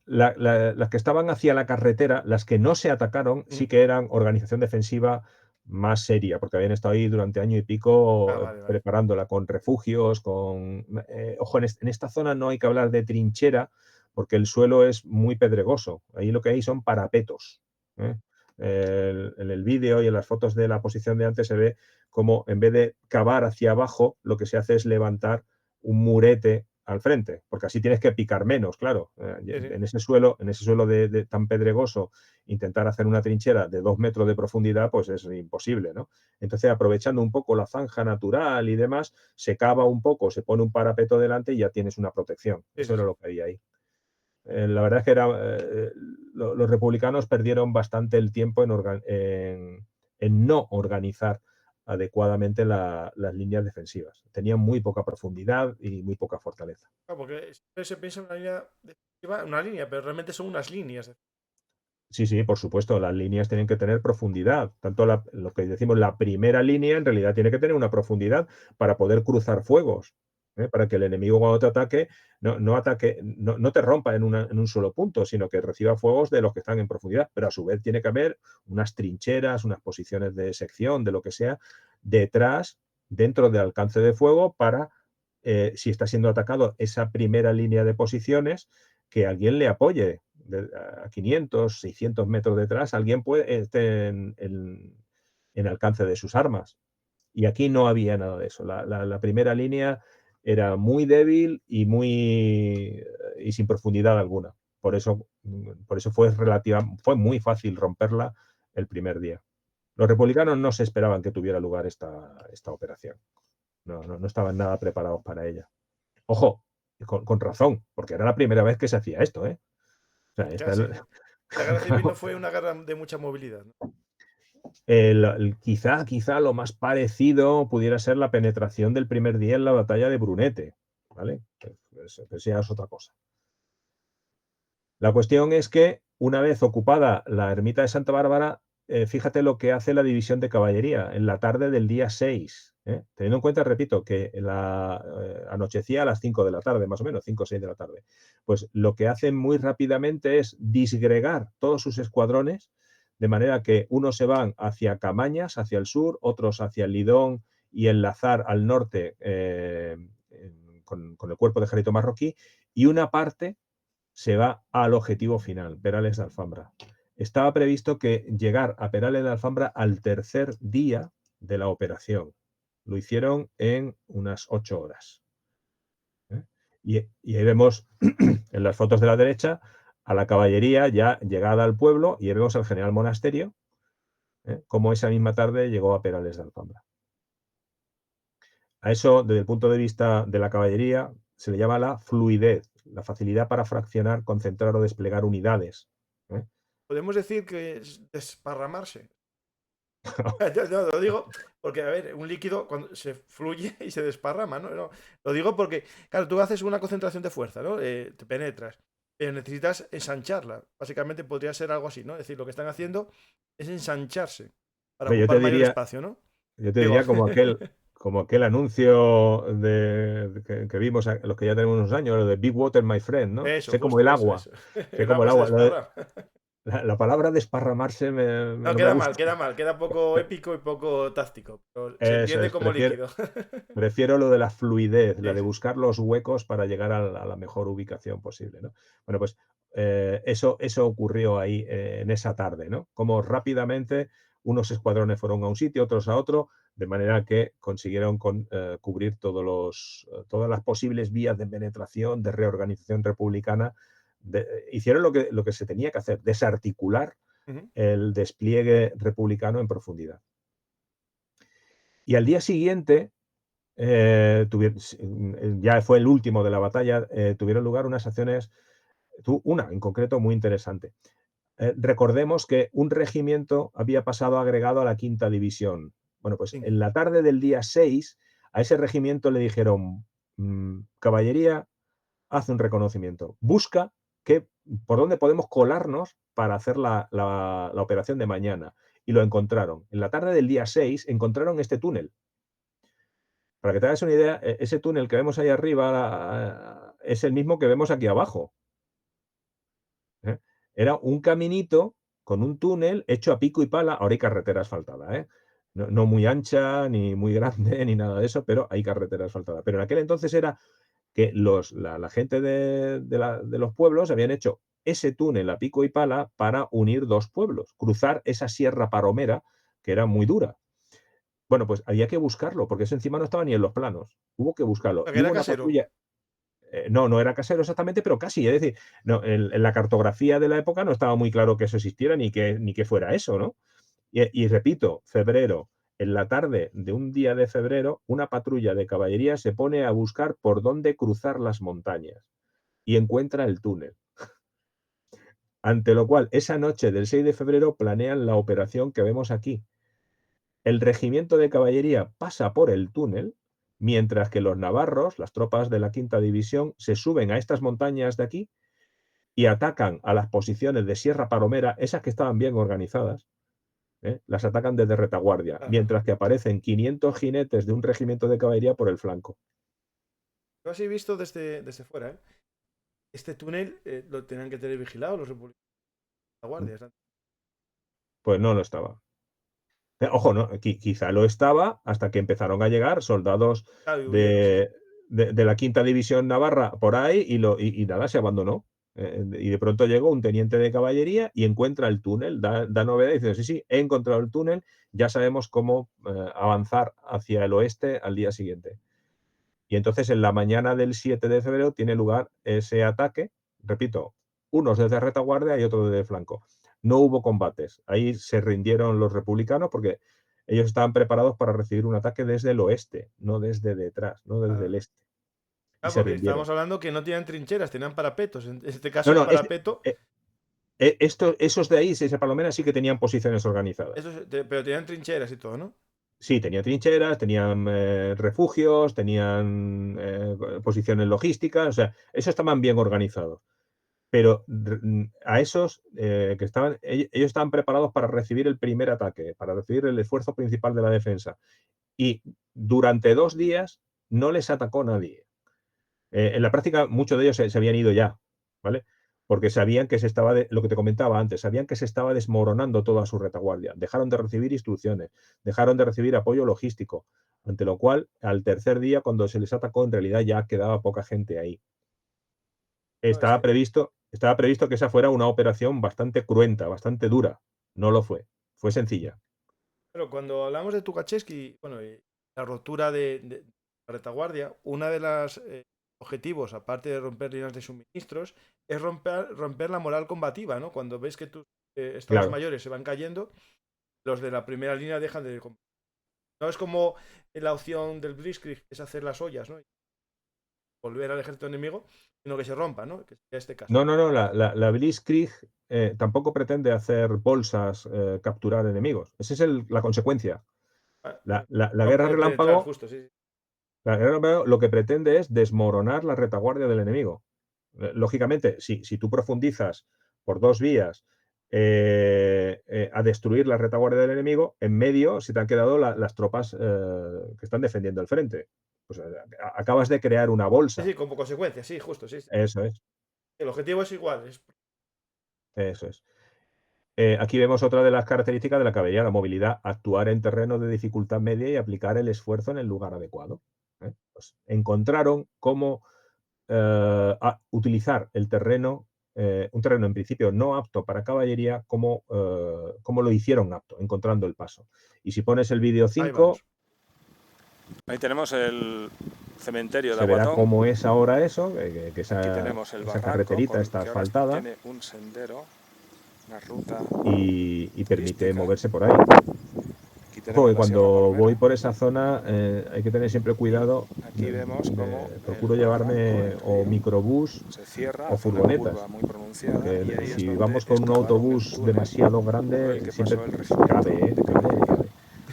que estaban hacia la carretera, las que no se atacaron, sí Mm. que eran organización defensiva más seria, porque habían estado ahí durante año y Ah, pico vale, vale. preparándola con refugios, ojo, en esta zona no hay que hablar de trinchera, porque el suelo es muy pedregoso. Ahí lo que hay son parapetos, ¿eh? En el vídeo y en las fotos de la posición de antes se ve como en vez de cavar hacia abajo, lo que se hace es levantar un murete al frente, porque así tienes que picar menos, claro. Sí, sí. En ese suelo tan pedregoso, intentar hacer una trinchera de 2 metros de profundidad, pues es imposible, ¿no? Entonces, aprovechando un poco la zanja natural y demás, se cava un poco, se pone un parapeto delante y ya tienes una protección. Sí, Eso sí, era sí. lo que había ahí. La verdad es que los republicanos perdieron bastante el tiempo en no organizar adecuadamente las líneas defensivas. Tenían muy poca profundidad y muy poca fortaleza. Claro, porque siempre se piensa en una línea defensiva, una línea, pero realmente son unas líneas. Sí, sí, por supuesto, las líneas tienen que tener profundidad. Tanto lo que decimos, la primera línea en realidad tiene que tener una profundidad para poder cruzar fuegos, ¿eh? Para que el enemigo cuando te ataque no te rompa en un solo punto, sino que reciba fuegos de los que están en profundidad. Pero a su vez tiene que haber unas trincheras, unas posiciones de sección, de lo que sea, detrás, dentro del alcance de fuego, para, si está siendo atacado esa primera línea de posiciones, que alguien le apoye a 500, 600 metros detrás, alguien esté en alcance de sus armas. Y aquí no había nada de eso. La primera línea era muy débil y sin profundidad alguna. Por eso fue muy fácil romperla el primer día. Los republicanos no se esperaban que tuviera lugar esta operación. No estaban nada preparados para ella. Ojo, con razón, porque era la primera vez que se hacía esto, ¿eh? O sea, Ya, sí. La guerra civil no fue una guerra de mucha movilidad, ¿no? Quizá lo más parecido pudiera ser la penetración del primer día en la batalla de Brunete, ¿vale? Pues ya es otra cosa. La cuestión es que una vez ocupada la ermita de Santa Bárbara, fíjate lo que hace la división de caballería en la tarde del día 6, ¿eh? Teniendo en cuenta, repito, que anochecía a las 5 de la tarde, más o menos, 5 o 6 de la tarde. Pues lo que hacen muy rápidamente es disgregar todos sus escuadrones, de manera que unos se van hacia Camañas, hacia el sur, otros hacia el Lidón y el Lazar al norte, el cuerpo de ejército marroquí, y una parte se va al objetivo final, Perales de Alfambra. Estaba previsto que llegar a Perales de Alfambra al tercer día de la operación. Lo hicieron en unas 8 horas. Y ahí vemos en las fotos de la derecha a la caballería ya llegada al pueblo, y ahí vemos al general Monasterio, como esa misma tarde llegó a Perales de Alfambra. A eso, desde el punto de vista de la caballería, se le llama la fluidez, la facilidad para fraccionar, concentrar o desplegar unidades. Podemos decir que es desparramarse. Yo lo digo porque, a ver, un líquido cuando se fluye y se desparrama, ¿no? Lo digo porque, claro, tú haces una concentración de fuerza, ¿no? Te penetras, pero necesitas ensancharla. Básicamente podría ser algo así, ¿no? Es decir, lo que están haciendo es ensancharse para Yo ocupar te mayor diría, espacio, ¿no? yo te Digo, diría como aquel anuncio que vimos los que ya tenemos unos años, lo de Big Water, my friend, ¿no? eso, Sé como el justo, eso, agua. eso. Sé El como el agua se agua. desparrama. La palabra desparramarse No, no me gusta. queda poco épico y poco táctico, pero se Eso entiende es, como líquido. prefiero lo de la fluidez, la Sí, de sí. buscar los huecos para llegar a la mejor ubicación posible, ¿no? Bueno, pues eso ocurrió ahí en esa tarde, ¿no? Como rápidamente unos escuadrones fueron a un sitio, otros a otro, de manera que consiguieron cubrir todas las posibles vías de penetración, de reorganización republicana. Hicieron lo que se tenía que hacer, desarticular Ujú. el despliegue republicano en profundidad. Y al día siguiente, ya fue el último de la batalla, tuvieron lugar unas acciones, una en concreto muy interesante. Recordemos que un regimiento había pasado agregado a la 5ª división. Bueno, pues Sí. en la tarde del día 6, a ese regimiento le dijeron, caballería, haz un reconocimiento, busca por dónde podemos colarnos para hacer la operación de mañana. Y lo encontraron. En la tarde del día 6 encontraron este túnel. Para que te hagas una idea, ese túnel que vemos ahí arriba es el mismo que vemos aquí abajo. Era un caminito con un túnel hecho a pico y pala. Ahora hay carretera asfaltada, no muy ancha, ni muy grande, ni nada de eso, pero hay carretera asfaltada. Pero en aquel entonces era que la gente de los pueblos habían hecho ese túnel a pico y pala para unir dos pueblos, cruzar esa sierra paromera que era muy dura. Bueno, pues había que buscarlo, porque eso encima no estaba ni en los planos. Hubo que buscarlo. Y Era hubo una casero. patrulla. No era casero exactamente, pero casi. Es decir, no, en la cartografía de la época no estaba muy claro que eso existiera ni que fuera eso, ¿no? Y repito, febrero, en la tarde de un día de febrero, una patrulla de caballería se pone a buscar por dónde cruzar las montañas y encuentra el túnel. Ante lo cual, esa noche del 6 de febrero planean la operación que vemos aquí. El regimiento de caballería pasa por el túnel, mientras que los navarros, las tropas de la 5ª división, se suben a estas montañas de aquí y atacan a las posiciones de Sierra Paromera, esas que estaban bien organizadas, las atacan desde retaguardia, Ajá. mientras que aparecen 500 jinetes de un regimiento de caballería por el flanco. Yo así visto desde fuera, ¿eh? Este túnel lo tenían que tener vigilado los republicanos, la guardia. Pues no lo estaba. Ojo, no, quizá lo estaba hasta que empezaron a llegar soldados Claro, y huyeron, sí. de la 5ª división navarra por ahí y nada, se abandonó. Y de pronto llegó un teniente de caballería y encuentra el túnel, da novedad y dice, sí, he encontrado el túnel, ya sabemos cómo avanzar hacia el oeste al día siguiente. Y entonces en la mañana del 7 de febrero tiene lugar ese ataque, repito, unos desde retaguardia y otros desde flanco. No hubo combates, ahí se rindieron los republicanos porque ellos estaban preparados para recibir un ataque desde el oeste, no desde detrás, no desde el este. Y se Porque rindieron. estábamos hablando que no tenían trincheras, tenían parapetos. En este caso, No, el parapeto. esos de ahí, ese Palomera, sí que tenían posiciones organizadas. Pero tenían trincheras y todo, ¿no? Sí, tenían trincheras, tenían refugios, tenían posiciones logísticas, o sea, eso estaban bien organizados. Pero a esos que ellos estaban preparados para recibir el primer ataque, para recibir el esfuerzo principal de la defensa. Y durante 2 días no les atacó nadie. En la práctica, muchos de ellos se habían ido ya, ¿vale? porque sabían que se estaba, lo que te comentaba antes, sabían que se estaba desmoronando toda su retaguardia. Dejaron de recibir instrucciones, dejaron de recibir apoyo logístico, ante lo cual, al tercer día, cuando se les atacó, en realidad ya quedaba poca gente ahí. Estaba previsto que esa fuera una operación bastante cruenta, bastante dura. No lo fue. Fue sencilla. Pero cuando hablamos de Tukhachevsky, bueno, y la rotura de la retaguardia, una de los objetivos, aparte de romper líneas de suministros, es romper la moral combativa, ¿no? Cuando ves que tus estados Claro. mayores se van cayendo, los de la primera línea dejan de combatir. No es como la opción del Blitzkrieg, que es hacer las ollas, ¿no? Y volver al ejército enemigo, sino que se rompa, ¿no? Que sería este caso. No, la Blitzkrieg tampoco pretende hacer bolsas, capturar enemigos. Esa es la consecuencia. Ah, La no, guerra penetrar, relámpago, justo, sí, sí. la guerra relámpago lo que pretende es desmoronar la retaguardia del enemigo. Lógicamente, si tú profundizas por 2 vías a destruir la retaguardia del enemigo, en medio se te han quedado las tropas que están defendiendo el frente. Pues acabas de crear una Sí, bolsa. sí, como consecuencia, sí, justo, sí, sí. Eso es, El objetivo es igual. eso es. Aquí vemos otra de las características de la caballería, la movilidad, actuar en terreno de dificultad media y aplicar el esfuerzo en el lugar adecuado. Pues encontraron cómo utilizar el terreno, un terreno en principio no apto para caballería, como lo hicieron apto, encontrando el paso. Y si pones el vídeo Ahí 5, vamos. Ahí tenemos el cementerio de se verá Aguatón. cómo es ahora eso, que Aquí esa tenemos el esa barranco, carreterita está que ahora asfaltada tiene un sendero, una ruta. y permite turística. moverse por ahí. Aquí tenemos Ojo, que la Sierra cuando Palmera. voy por esa zona hay que tener siempre cuidado. Aquí vemos cómo Procuro el llevarme barranco, o el río, microbús se cierra, o hace una furgonetas. curva muy pronunciada, Que y ahí es si donde vamos con un excavaron autobús el túnel demasiado por grande, el que siempre pasó el regimiento cabe, de caballería.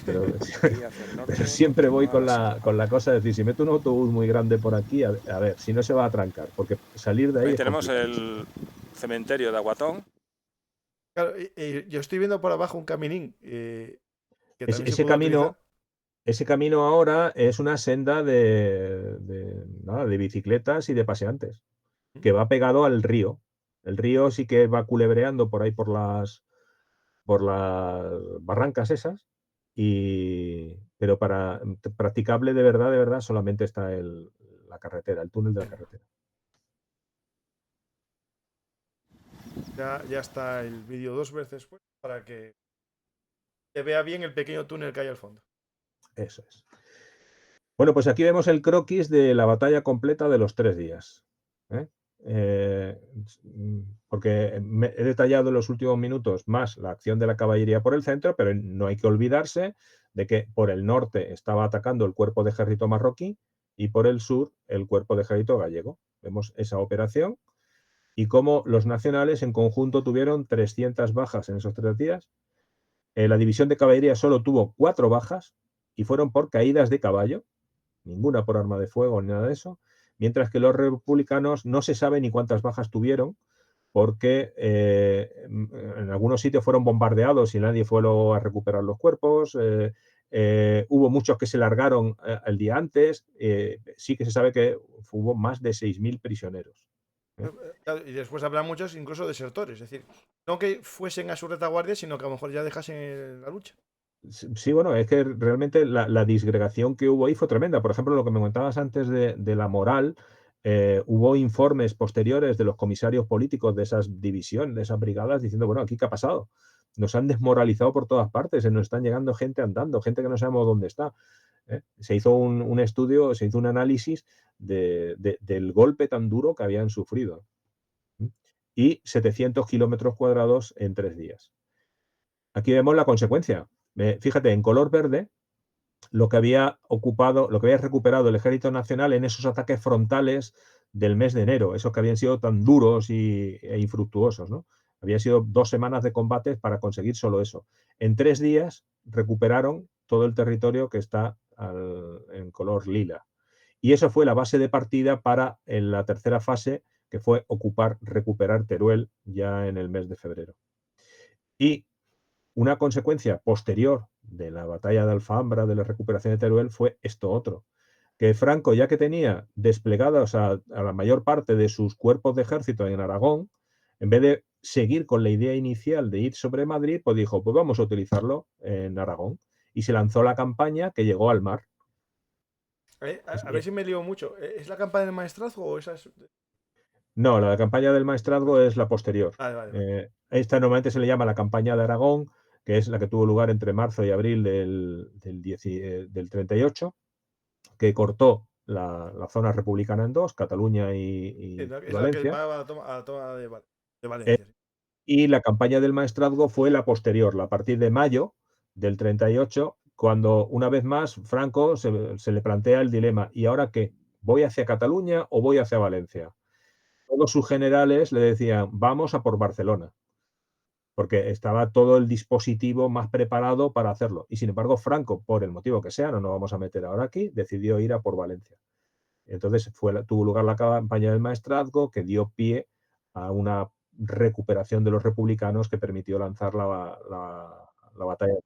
Pero, Aquí hacia el norte pero siempre voy continúa con la cosa de decir, si meto un autobús muy grande por aquí, a ver, si no se va a atrancar, porque salir de ahí Ahí es tenemos complicadísimo. el cementerio de Aguatón. Claro, yo estoy viendo por abajo un caminín que también se Ese puede camino, utilizar. ese camino ahora es una senda de bicicletas y de paseantes, que va pegado al río. El río sí que va culebreando por ahí por las barrancas esas, pero para practicable de verdad, solamente está la carretera, el túnel de la carretera. Ya está el vídeo 2 veces después para que se vea bien el pequeño túnel que hay al fondo. Eso es. Bueno, pues aquí vemos el croquis de la batalla completa de los 3 días. Porque he detallado en los últimos minutos más la acción de la caballería por el centro, pero no hay que olvidarse de que por el norte estaba atacando el cuerpo de ejército marroquí y por el sur el cuerpo de ejército gallego. Vemos esa operación y cómo los nacionales en conjunto tuvieron 300 bajas en esos 3 días. La división de caballería solo tuvo 4 bajas y fueron por caídas de caballo, ninguna por arma de fuego ni nada de eso, mientras que los republicanos no se sabe ni cuántas bajas tuvieron, porque en algunos sitios fueron bombardeados y nadie fue a recuperar los cuerpos. Hubo muchos que se largaron el día antes. Sí que se sabe que hubo más de 6.000 prisioneros. Y después habrá muchos incluso desertores, es decir, no que fuesen a su retaguardia, sino que a lo mejor ya dejasen la lucha. Sí, bueno, es que realmente la disgregación que hubo ahí fue tremenda. Por ejemplo, lo que me comentabas antes de la moral, hubo informes posteriores de los comisarios políticos de esas divisiones, de esas brigadas, diciendo, bueno, ¿aquí qué ha pasado? Nos han desmoralizado por todas partes, nos están llegando gente andando, gente que no sabemos dónde está. Se hizo un estudio, se hizo un análisis del golpe tan duro que habían sufrido. Y 700 kilómetros cuadrados en 3 días. Aquí vemos la consecuencia. Fíjate, en color verde, lo que había recuperado el Ejército Nacional en esos ataques frontales del mes de enero, esos que habían sido tan duros e infructuosos, ¿no? Habían sido 2 semanas de combates para conseguir solo eso. En 3 días recuperaron todo el territorio que está en color lila. Y eso fue la base de partida para la tercera fase, que fue recuperar Teruel ya en el mes de febrero. Y una consecuencia posterior de la batalla de Alfambra, de la recuperación de Teruel, fue esto otro, que Franco, ya que tenía desplegados a la mayor parte de sus cuerpos de ejército en Aragón, En vez de seguir con la idea inicial de ir sobre Madrid, pues dijo, pues vamos a utilizarlo en Aragón. Y se lanzó la campaña que llegó al mar. A ver si me lío mucho. ¿Es la campaña del maestrazgo o esa es...? No, la campaña del maestrazgo es la posterior. Vale. Esta normalmente se le llama la campaña de Aragón, que es la que tuvo lugar entre marzo y abril del 38, que cortó la zona republicana en dos, Cataluña y Es la que Valencia. va a la toma de Valencia. Y la campaña del maestrazgo fue la posterior, a partir de mayo del 38, cuando una vez más Franco se le plantea el dilema, ¿y ahora qué? ¿Voy hacia Cataluña o voy hacia Valencia? Todos sus generales le decían, vamos a por Barcelona, porque estaba todo el dispositivo más preparado para hacerlo. Y sin embargo, Franco, por el motivo que sea, no nos vamos a meter ahora aquí, decidió ir a por Valencia. Entonces tuvo lugar la campaña del maestrazgo, que dio pie a una recuperación de los republicanos que permitió lanzar la batalla.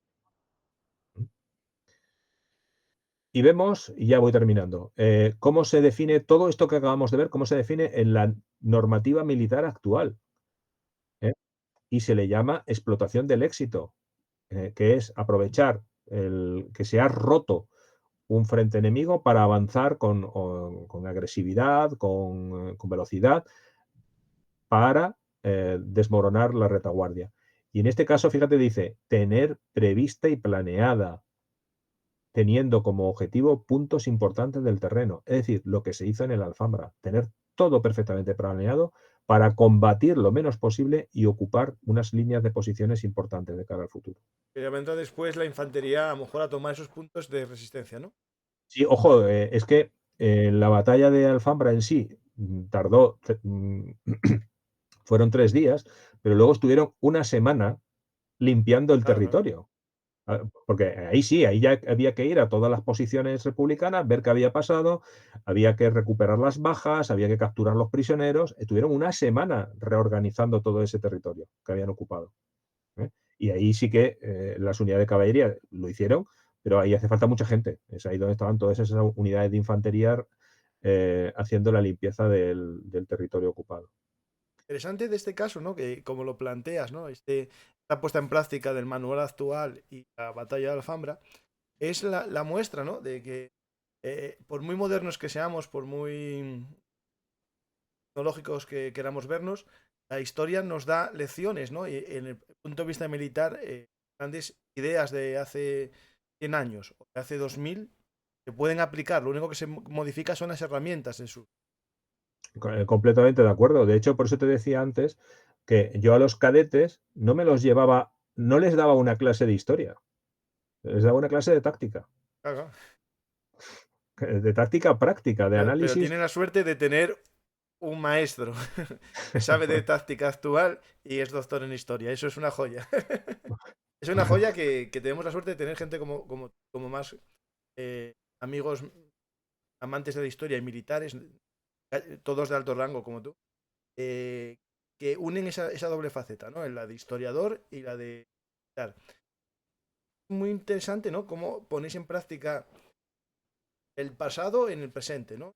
Y vemos, y ya voy terminando, cómo se define todo esto que acabamos de ver, cómo se define en la normativa militar actual. Y se le llama explotación del éxito, que es aprovechar que se ha roto un frente enemigo para avanzar con agresividad, con velocidad, para desmoronar la retaguardia. Y en este caso, fíjate, dice, tener prevista y planeada, teniendo como objetivo puntos importantes del terreno. Es decir, lo que se hizo en el Alfambra, tener todo perfectamente planeado para combatir lo menos posible y ocupar unas líneas de posiciones importantes de cara al futuro. Y vendrá después la infantería a lo mejor a tomar esos puntos de resistencia, ¿no? Sí, ojo, es que la batalla de Alfambra en sí tardó, fueron 3 días, pero luego estuvieron una semana limpiando el Claro. territorio. Porque ahí sí, ahí ya había que ir a todas las posiciones republicanas, ver qué había pasado, había que recuperar las bajas, había que capturar los prisioneros. Estuvieron una semana reorganizando todo ese territorio que habían ocupado. Y ahí sí que las unidades de caballería lo hicieron, pero ahí hace falta mucha gente. Es ahí donde estaban todas esas unidades de infantería haciendo la limpieza del territorio ocupado. Interesante de este caso, ¿no? Que como lo planteas, ¿no? Esta puesta en práctica del manual actual y la batalla de Alfambra es la muestra, ¿no? De que por muy modernos que seamos, por muy tecnológicos que queramos vernos, la historia nos da lecciones, ¿no? Y en el punto de vista militar, grandes ideas de hace 100 años o de hace 2000 se pueden aplicar. Lo único que se modifica son las herramientas en su... Completamente de acuerdo. De hecho, por eso te decía antes que yo a los cadetes no me los llevaba, no les daba una clase de historia, les daba una clase de táctica. Claro. De táctica práctica, de Pero análisis. tienen la suerte de tener un maestro que sabe de táctica actual y es doctor en historia. Eso es una joya. Es una joya que tenemos la suerte de tener gente como más amigos amantes de la historia y militares, todos de alto rango como tú, que unen esa doble faceta, ¿no? La de historiador y la de militar. Muy interesante, ¿no? Cómo ponéis en práctica el pasado en el presente, ¿no?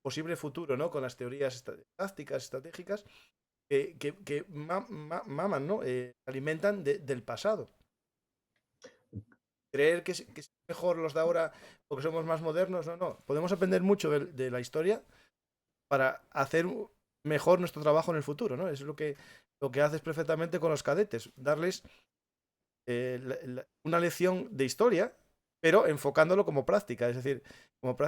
Posible futuro, ¿no? Con las teorías tácticas, estratégicas, que maman, ¿no? Alimentan del pasado. Creer que es mejor los de ahora porque somos más modernos, no. Podemos aprender mucho de la historia para hacer mejor nuestro trabajo en el futuro, ¿no? Es lo que haces perfectamente con los cadetes, darles una lección de historia, pero enfocándolo como práctica. Es decir,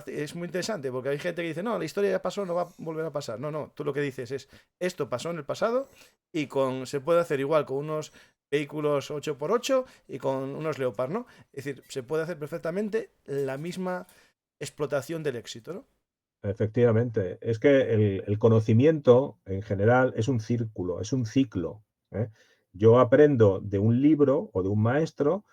es muy interesante porque hay gente que dice, no, la historia ya pasó, no va a volver a pasar. No, tú lo que dices es, esto pasó en el pasado y se puede hacer igual con unos vehículos 8x8 y con unos Leopard, ¿no? Es decir, se puede hacer perfectamente la misma explotación del éxito, ¿no? Efectivamente. Es que el conocimiento en general es un círculo, es un ciclo. Yo aprendo de un libro o de un maestro,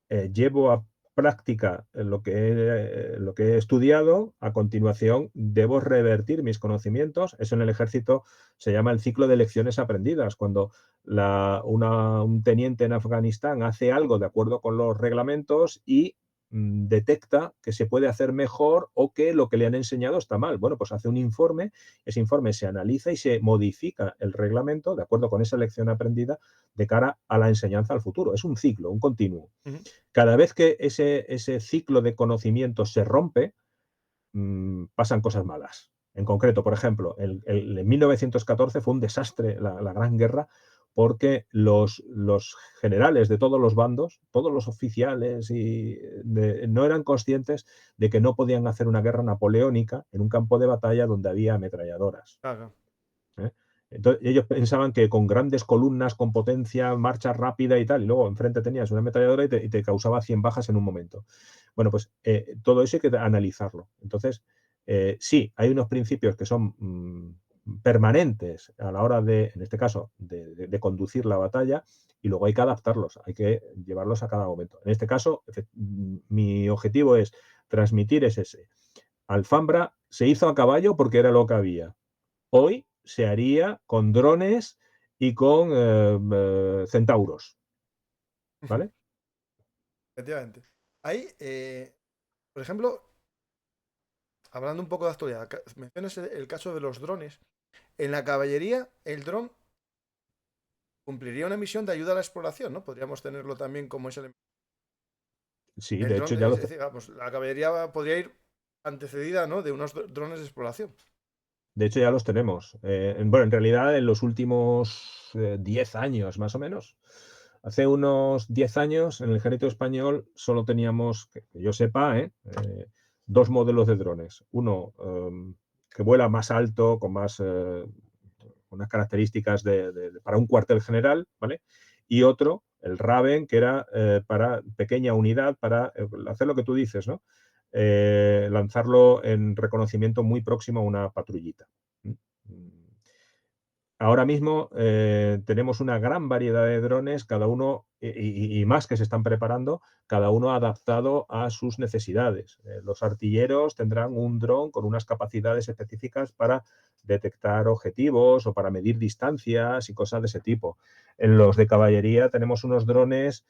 llevo a práctica lo que he estudiado, a continuación debo revertir mis conocimientos. Eso en el ejército se llama el ciclo de lecciones aprendidas. Cuando un teniente en Afganistán hace algo de acuerdo con los reglamentos y detecta que se puede hacer mejor o que lo que le han enseñado está mal. Bueno, pues hace un informe, ese informe se analiza y se modifica el reglamento de acuerdo con esa lección aprendida de cara a la enseñanza al futuro. Es un ciclo, un continuo. Cada vez que ese ciclo de conocimiento se rompe, pasan cosas malas. En concreto, por ejemplo, en 1914 fue un desastre la Gran Guerra, porque los generales de todos los bandos, todos los oficiales, no eran conscientes de que no podían hacer una guerra napoleónica en un campo de batalla donde había ametralladoras. Claro. ¿Eh? Entonces, ellos pensaban que con grandes columnas, con potencia, marcha rápida y tal, y luego enfrente tenías una ametralladora y te causaba 100 bajas en un momento. Bueno, pues todo eso hay que analizarlo. Entonces, sí, hay unos principios que son permanentes a la hora de, en este caso, de conducir la batalla, y luego hay que adaptarlos, hay que llevarlos a cada momento. En este caso, mi objetivo es transmitir ese. Alfambra se hizo a caballo porque era lo que había. Hoy se haría con drones y con centauros. ¿Vale? Efectivamente. Ahí, por ejemplo, hablando un poco de actualidad, mencionas el caso de los drones. En la caballería, el dron cumpliría una misión de ayuda a la exploración, ¿no? Podríamos tenerlo también como ese elemento. Sí, El de dron, hecho ya lo... es decir, vamos, la caballería podría ir antecedida, ¿no?, de unos drones de exploración. De hecho, ya los tenemos. Bueno, en realidad, en los últimos 10 años, más o menos. Hace unos 10 años, en el ejército español, solo teníamos, que yo sepa, dos modelos de drones. Uno que vuela más alto, con más unas características para un cuartel general, ¿vale? Y otro, el Raven, que era para pequeña unidad, para hacer lo que tú dices, ¿no? Lanzarlo en reconocimiento muy próximo a una patrullita. Ahora mismo tenemos una gran variedad de drones, cada uno, y más que se están preparando, cada uno adaptado a sus necesidades. Los artilleros tendrán un dron con unas capacidades específicas para detectar objetivos o para medir distancias y cosas de ese tipo. En los de caballería tenemos unos drones,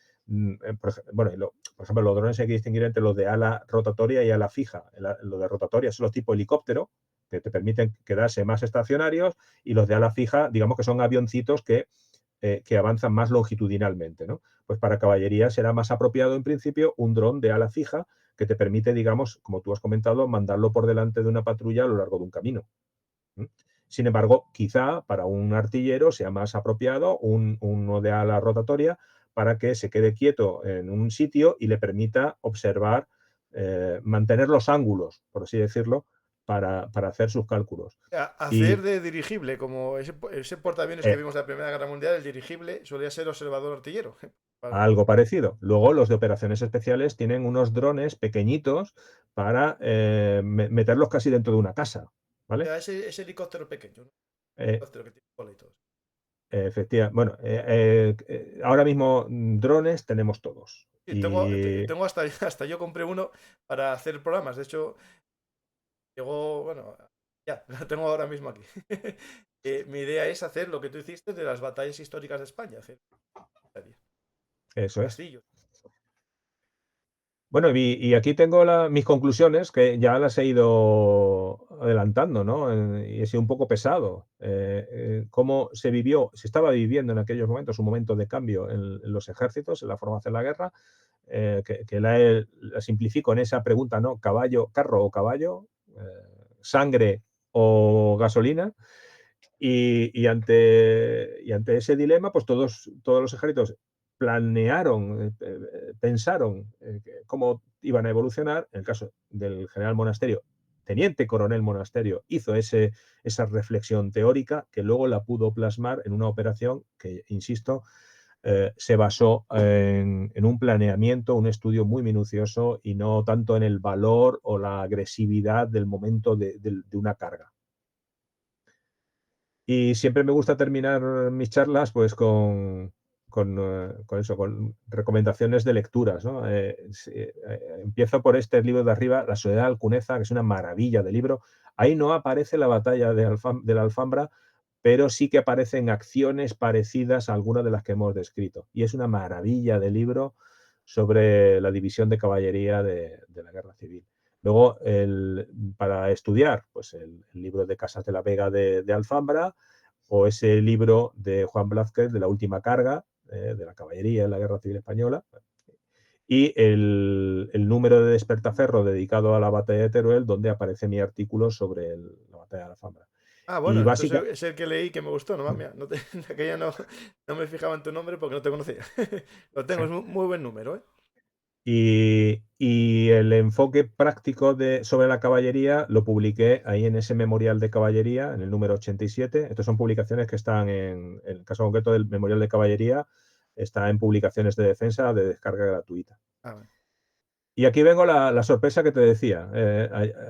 por ejemplo, los drones hay que distinguir entre los de ala rotatoria y ala fija. Los de rotatoria son los tipo helicóptero, que te permiten quedarse más estacionarios, y los de ala fija, digamos que son avioncitos que avanzan más longitudinalmente, ¿no? Pues para caballería será más apropiado en principio un dron de ala fija que te permite, digamos, como tú has comentado, mandarlo por delante de una patrulla a lo largo de un camino. Sin embargo, quizá para un artillero sea más apropiado uno de ala rotatoria para que se quede quieto en un sitio y le permita observar, mantener los ángulos, por así decirlo, para hacer sus cálculos. Hacer de dirigible, como ese portaaviones que vimos en la Primera Guerra Mundial, el dirigible solía ser observador artillero. Algo parecido. Luego los de operaciones especiales tienen unos drones pequeñitos para meterlos casi dentro de una casa, ¿vale? Ese helicóptero pequeño, ¿no? Helicóptero que tiene cola y todo. Efectivamente. Bueno, ahora mismo drones tenemos todos. Sí, tengo hasta yo compré uno para hacer programas. De hecho, llegó, bueno, ya, lo tengo ahora mismo aquí. Mi idea es hacer lo que tú hiciste de las batallas históricas de España. Hacer eso es. castillos. Bueno, y aquí tengo mis conclusiones, que ya las he ido adelantando, ¿no? Y he sido un poco pesado. Cómo se estaba viviendo en aquellos momentos un momento de cambio en los ejércitos, en la forma de hacer la guerra, que la simplifico en esa pregunta, ¿no? ¿Carro o caballo? ¿Sangre o gasolina? Y ante ese dilema, pues todos los ejércitos planearon, pensaron cómo iban a evolucionar. En el caso del general Monasterio, teniente coronel Monasterio, hizo esa reflexión teórica que luego la pudo plasmar en una operación que, insisto, se basó en un planeamiento, un estudio muy minucioso y no tanto en el valor o la agresividad del momento de una carga. Y siempre me gusta terminar mis charlas pues con recomendaciones de lecturas, ¿no? Empiezo por este libro de arriba, La soledad de Alcuneza, que es una maravilla de libro. Ahí no aparece la batalla de la Alfambra, pero sí que aparecen acciones parecidas a algunas de las que hemos descrito. Y es una maravilla de libro sobre la división de caballería de la Guerra Civil. Luego, para estudiar, pues el libro de Casas de la Vega de Alfambra, o ese libro de Juan Blázquez de La última carga, de la caballería en la Guerra Civil Española, y el número de Despertaferro dedicado a la batalla de Teruel, donde aparece mi artículo sobre la batalla de Alfambra. Ah, Y bueno, entonces básicamente, es el que leí que me gustó, no, mira, no aquella no me fijaba en tu nombre porque no te conocía. Lo tengo, es muy buen número, ¿eh? y el enfoque práctico sobre la caballería lo publiqué ahí en ese memorial de caballería, en el número 87. Estas son publicaciones que están en el caso concreto del memorial de caballería, está en publicaciones de defensa de descarga gratuita. Ah, bueno. Y aquí vengo la sorpresa que te decía.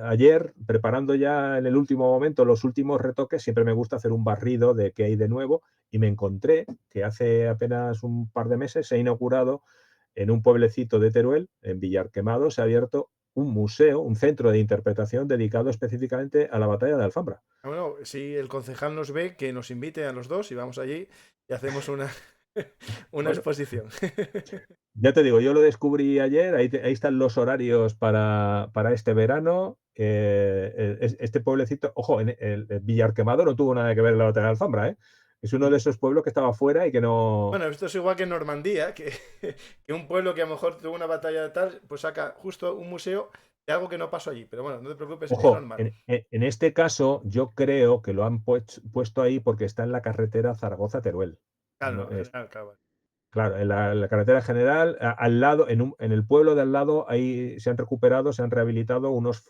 Ayer, preparando ya en el último momento los últimos retoques, siempre me gusta hacer un barrido de qué hay de nuevo, y me encontré que hace apenas un par de meses se ha inaugurado en un pueblecito de Teruel, en Villarquemado, se ha abierto un museo, un centro de interpretación dedicado específicamente a la batalla de Alfambra. Ah, bueno, si el concejal nos ve, que nos invite a los dos y vamos allí y hacemos una Bueno, exposición. ya te digo, yo lo descubrí ayer, ahí están los horarios para este verano. Este pueblecito, ojo, el Villarquemado no tuvo nada que ver en la batalla de Alfambra, ¿eh? Es uno de esos pueblos que estaba fuera y que no... Bueno, esto es igual que en Normandía, que un pueblo que a lo mejor tuvo una batalla de tal, pues saca justo un museo de algo que no pasó allí. Pero bueno, no te preocupes, es Ojo, normal. en este caso yo creo que lo han puesto ahí porque está en la carretera Zaragoza-Teruel. Claro, No, no, general, claro. claro, en la carretera general, al lado, en el pueblo de al lado, ahí se han recuperado, se han rehabilitado unos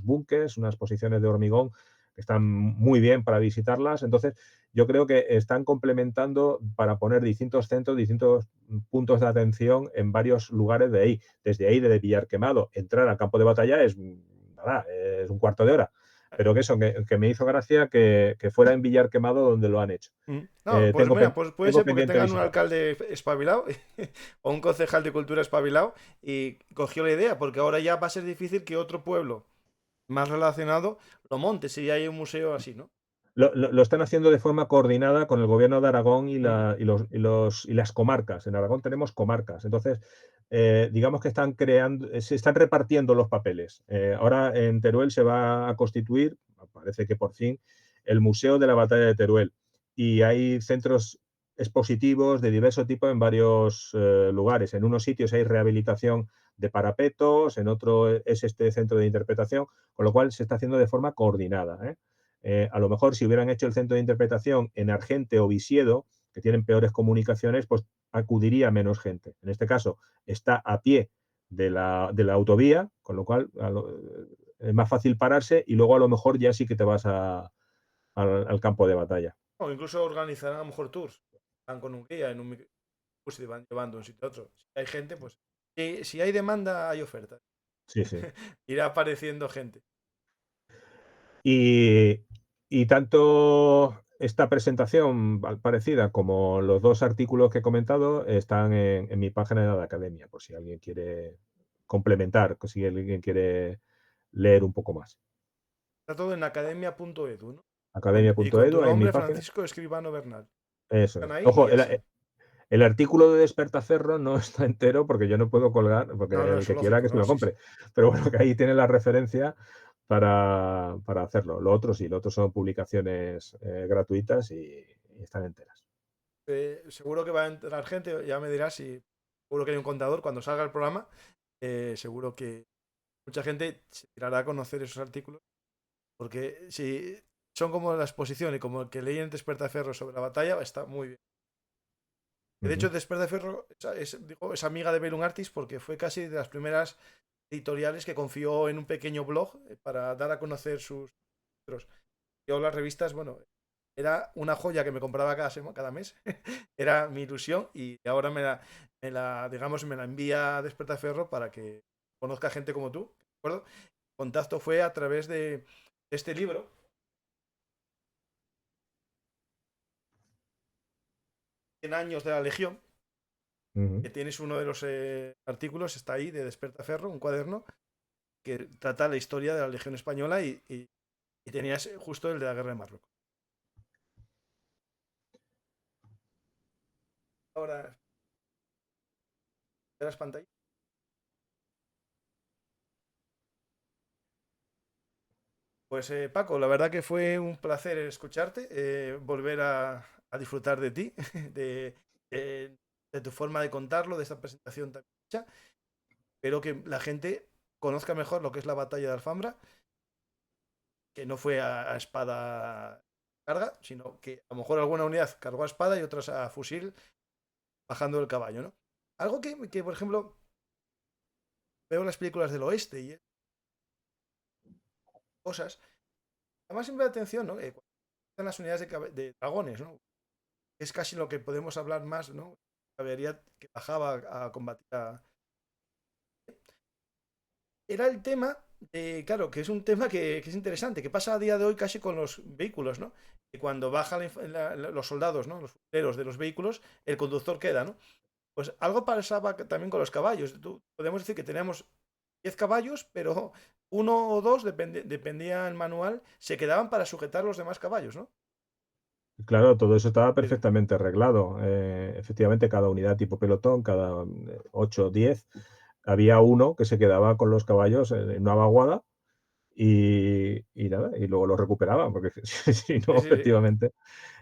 búnkers, unas posiciones de hormigón que están muy bien para visitarlas. Entonces, yo creo que están complementando para poner distintos centros, distintos puntos de atención en varios lugares de ahí. Desde Villarquemado, entrar al campo de batalla es, nada, es un cuarto de hora. Pero que me hizo gracia que fuera en Villarquemado donde lo han hecho. No, pues mira, pues puede Tengo ser porque pendiente tengan un visitarlo. alcalde espabilado o un concejal de cultura espabilado y cogió la idea, porque ahora ya va a ser difícil que otro pueblo más relacionado lo monte si hay un museo así, ¿no? Lo están haciendo de forma coordinada con el gobierno de Aragón y Mm. las comarcas. En Aragón tenemos comarcas. Entonces, digamos que se están repartiendo los papeles. Ahora en Teruel se va a constituir, parece que por fin, el Museo de la Batalla de Teruel. Y hay centros expositivos de diverso tipo en varios lugares. En unos sitios hay rehabilitación de parapetos, en otro es este centro de interpretación, con lo cual se está haciendo de forma coordinada, ¿eh? A lo mejor si hubieran hecho el centro de interpretación en Argente o Visiedo, que tienen peores comunicaciones, pues acudiría menos gente. En este caso está a pie de la autovía, con lo cual es más fácil pararse y luego a lo mejor ya sí que te vas al campo de batalla. O incluso organizarán a lo mejor tours. Van con un guía en un pues y van llevando de un sitio a otro. Si hay gente, pues si hay demanda, hay oferta. Sí, sí. Irá apareciendo gente. Y tanto esta presentación parecida como los dos artículos que he comentado están en mi página de la academia, por si alguien quiere complementar, si alguien quiere leer un poco más. Está todo en academia.edu, ¿no? Y con tu Academia.edu, ahí en mi nombre, página. Francisco Escribano Bernal. Eso Están es. ahí y Ojo, ya está. el artículo de Despertaferro no está entero porque yo no puedo colgar, porque No, no, el eso que es quiera lógico, que se no, lo sí, sí. compre. Pero bueno, que ahí tiene la referencia para hacerlo. Lo otro sí, lo otro son publicaciones gratuitas y están enteras. Seguro que va a entrar gente, ya me dirás si seguro que hay un contador cuando salga el programa. Seguro que mucha gente se tirará a conocer esos artículos. Porque si son como la exposición y como el que leí en Despertaferro sobre la batalla, está muy bien. De hecho, Despertaferro es amiga de Belun Artis porque fue casi de las primeras editoriales que confió en un pequeño blog para dar a conocer sus libros. Yo las revistas, bueno, era una joya que me compraba cada mes. Era mi ilusión y ahora digamos, me la envía Despertaferro para que conozca gente como tú. ¿De acuerdo? El contacto fue a través de este libro, 100 años de la Legión, que tienes uno de los artículos, está ahí, de Despertaferro, un cuaderno, que trata la historia de la Legión Española y tenías justo el de la Guerra de Marruecos. Ahora de las pantallas. Pues Paco, la verdad que fue un placer escucharte, volver a disfrutar de ti, de, de- de tu forma de contarlo, de esta presentación tan hecha. Espero que la gente conozca mejor lo que es la batalla de Alfambra, que no fue a espada carga, sino que a lo mejor alguna unidad cargó a espada y otras a fusil bajando del caballo, ¿no? Algo que, por ejemplo, veo en las películas del oeste y cosas, además siempre da atención, ¿no? Cuando están las unidades de dragones, ¿no? Es casi lo que podemos hablar más, ¿no? La caballería que bajaba a combatir Era el tema claro, que es un tema que es interesante, que pasa a día de hoy casi con los vehículos, ¿no? Que cuando bajan los soldados, ¿no? Los fusileros de los vehículos, el conductor queda, ¿no? Pues algo pasaba también con los caballos. Podemos decir que teníamos 10 caballos, pero uno o dos, dependía el manual, se quedaban para sujetar los demás caballos, ¿no? Claro, todo eso estaba Sí, perfectamente arreglado. Efectivamente, cada unidad tipo pelotón, cada 8 o 10, había uno que se quedaba con los caballos en una vaguada y nada, y luego lo recuperaban, porque si no, sí, sí, sí. efectivamente,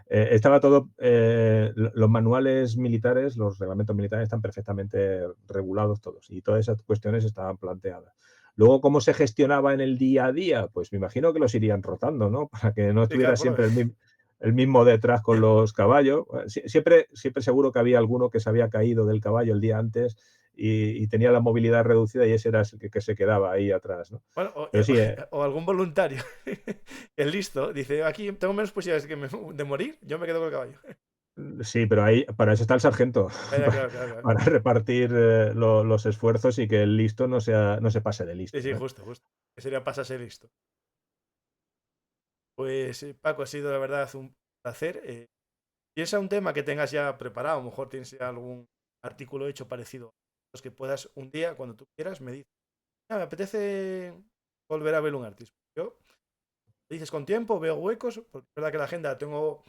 estaba todo, los manuales militares, los reglamentos militares están perfectamente regulados todos y todas esas cuestiones estaban planteadas. Luego, ¿cómo se gestionaba en el día a día? Pues me imagino que los irían rotando, ¿no? Para que no Sí, estuviera claro, bueno, siempre el mismo detrás con los caballos. Siempre seguro que había alguno que se había caído del caballo el día antes y tenía la movilidad reducida y ese era el que se quedaba ahí atrás, ¿no? bueno, Pero sí, o algún voluntario, el listo, dice, aquí tengo menos posibilidades de morir, yo me quedo con el caballo. sí, pero ahí para eso está el sargento, Ya, para, claro, claro, claro. para repartir los esfuerzos y que el listo no se pase de Sí, listo, sí, ¿eh? justo, justo. Que sería pasarse listo. Pues Paco, ha sido la verdad un placer. Piensa un tema que tengas ya preparado, a lo mejor tienes ya algún artículo hecho parecido. Los que puedas un día, cuando tú quieras, me dices, "Ah, me apetece volver a ver un artista". Yo, me dices con tiempo, veo huecos, porque es verdad que la agenda la tengo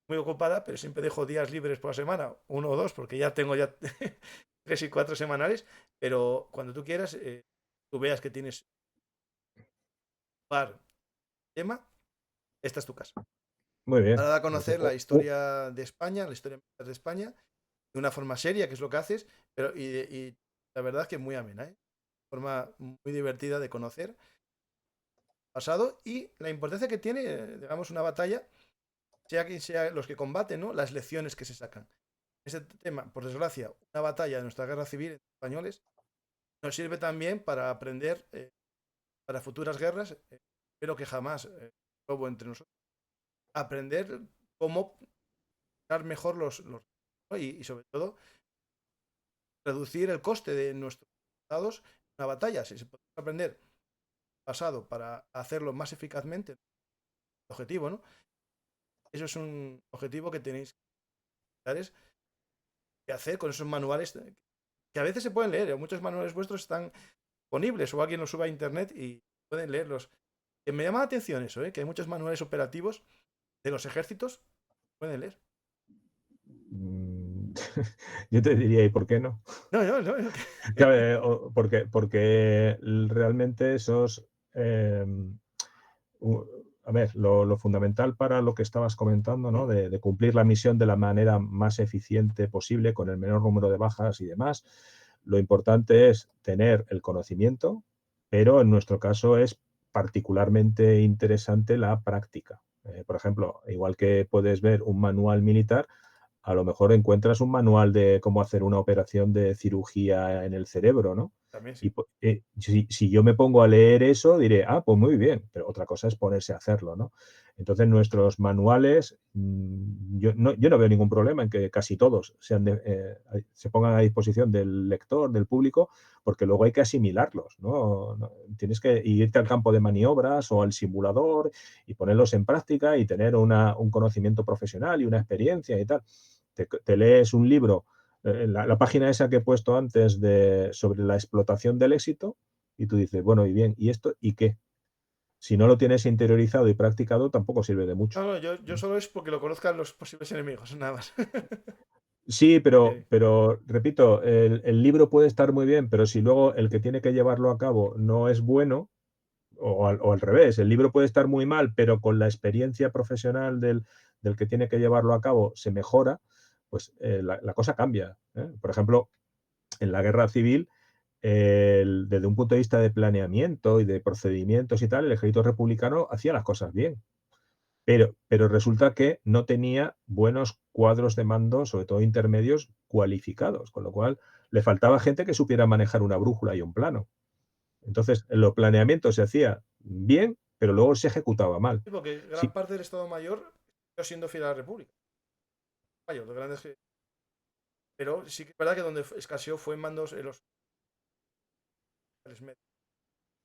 muy ocupada, pero siempre dejo días libres por la semana, uno o dos, porque ya tengo ya 3 y 4 semanales, pero cuando tú quieras, tú veas que tienes par tema, esta es tu casa. Muy bien. Para dar a Pues, conocer la historia de España, la historia militar de España, de una forma seria, que es lo que haces, pero y la verdad es que muy amena, ¿eh? Forma muy divertida de conocer el pasado y la importancia que tiene, digamos, una batalla, sea quien sea los que combaten, ¿no? Las lecciones que se sacan. Este tema, por desgracia, una batalla de nuestra guerra civil entre españoles, nos sirve también para aprender para futuras guerras, espero que jamás hubo entre nosotros, aprender cómo dar mejor ¿no? Y sobre todo reducir el coste de nuestros estados en una batalla. Si se puede aprender pasado para hacerlo más eficazmente, el objetivo, ¿no? Eso es un objetivo que tenéis que hacer con esos manuales que a veces se pueden leer. Muchos manuales vuestros están disponibles o alguien los sube a internet y pueden leerlos. Que me llama la atención eso, que hay muchos manuales operativos de los ejércitos pueden leer. mm, yo te diría, ¿y por qué no? No, no, no. No. Claro, porque realmente esos, a ver, lo fundamental para lo que estabas comentando, ¿no? De cumplir la misión de la manera más eficiente posible, con el menor número de bajas y demás, lo importante es tener el conocimiento, pero en nuestro caso es particularmente interesante la práctica. Por ejemplo, igual que puedes ver un manual militar, a lo mejor encuentras un manual de cómo hacer una operación de cirugía en el cerebro, ¿no? También sí. Y si yo me pongo a leer eso, diré, ah, pues muy bien, pero otra cosa es ponerse a hacerlo, ¿no? Entonces, nuestros manuales, yo no veo ningún problema en que casi todos se pongan a disposición del lector, del público, porque luego hay que asimilarlos, ¿no? Tienes que irte al campo de maniobras o al simulador y ponerlos en práctica y tener un conocimiento profesional y una experiencia y tal. Te lees un libro, la página esa que he puesto antes sobre la explotación del éxito, y tú dices, bueno, y bien, ¿y esto y qué? Si no lo tienes interiorizado y practicado, tampoco sirve de mucho. No, no, yo solo es porque lo conozcan los posibles enemigos, nada más. Sí, pero repito, el libro puede estar muy bien, pero si luego el que tiene que llevarlo a cabo no es bueno, o al revés, el libro puede estar muy mal, pero con la experiencia profesional del que tiene que llevarlo a cabo se mejora, pues la cosa cambia, ¿eh? Por ejemplo, en la guerra civil, desde un punto de vista de planeamiento y de procedimientos y tal, el ejército republicano hacía las cosas bien. Pero resulta que no tenía buenos cuadros de mando, sobre todo intermedios, cualificados, con lo cual le faltaba gente que supiera manejar una brújula y un plano. Entonces, los planeamientos se hacía bien, pero luego se ejecutaba mal. Sí, porque gran Sí, parte del Estado Mayor siguió siendo fiel a la República. Mayor, los grandes pero sí que es verdad que donde escaseó fue en mandos en los medios.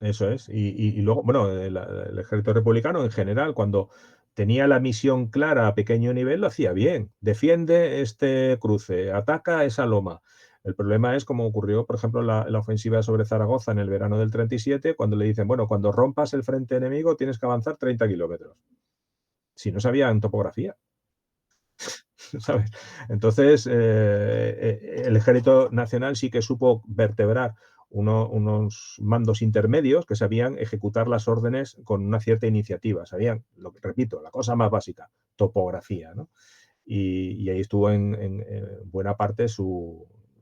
eso es. Y luego, bueno, el ejército republicano en general, cuando tenía la misión clara a pequeño nivel, lo hacía bien. Defiende este cruce, ataca esa loma. El problema es como ocurrió, por ejemplo, la ofensiva sobre Zaragoza en el verano del 37, cuando le dicen, bueno, cuando rompas el frente enemigo tienes que avanzar 30 kilómetros. Si no sabían topografía, ¿sabes? Entonces, el ejército nacional sí que supo vertebrar unos mandos intermedios que sabían ejecutar las órdenes con una cierta iniciativa, sabían, lo que repito, la cosa más básica, topografía, ¿no? Y ahí estuvo en buena parte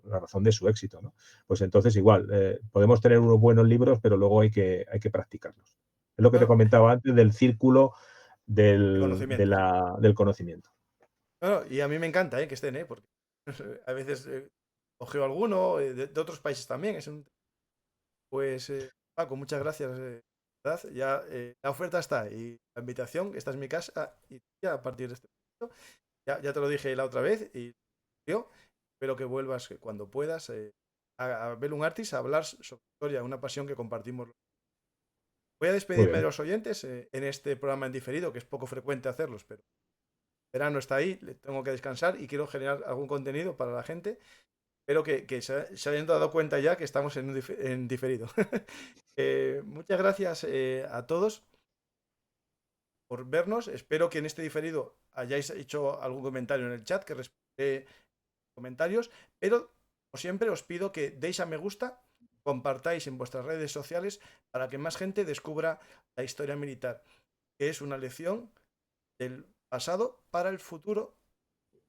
la razón de su éxito, ¿no? Pues entonces igual, podemos tener unos buenos libros, pero luego hay que practicarlos. Es lo que te Claro, comentaba antes del círculo conocimientos. del conocimiento. Claro, y a mí me encanta que estén, porque a veces ojeo alguno de otros países también. Pues, Paco, muchas gracias. ¿Verdad? Ya la oferta está y la invitación, esta es mi casa, y ya a partir de este momento, ya te lo dije la otra vez, y yo espero que vuelvas cuando puedas a Bellum Artis a hablar sobre historia, una pasión que compartimos. Voy a Muy despedirme de bien. los oyentes en este programa en diferido, que es poco frecuente hacerlos, pero el verano está ahí, le tengo que descansar y quiero generar algún contenido para la gente. Espero que se hayan dado cuenta ya que estamos en diferido. Muchas gracias a todos por vernos. Espero que en este diferido hayáis hecho algún comentario en el chat, que responderé comentarios, pero como siempre os pido que deis a me gusta, compartáis en vuestras redes sociales para que más gente descubra la historia militar, que es una lección del pasado para el futuro. En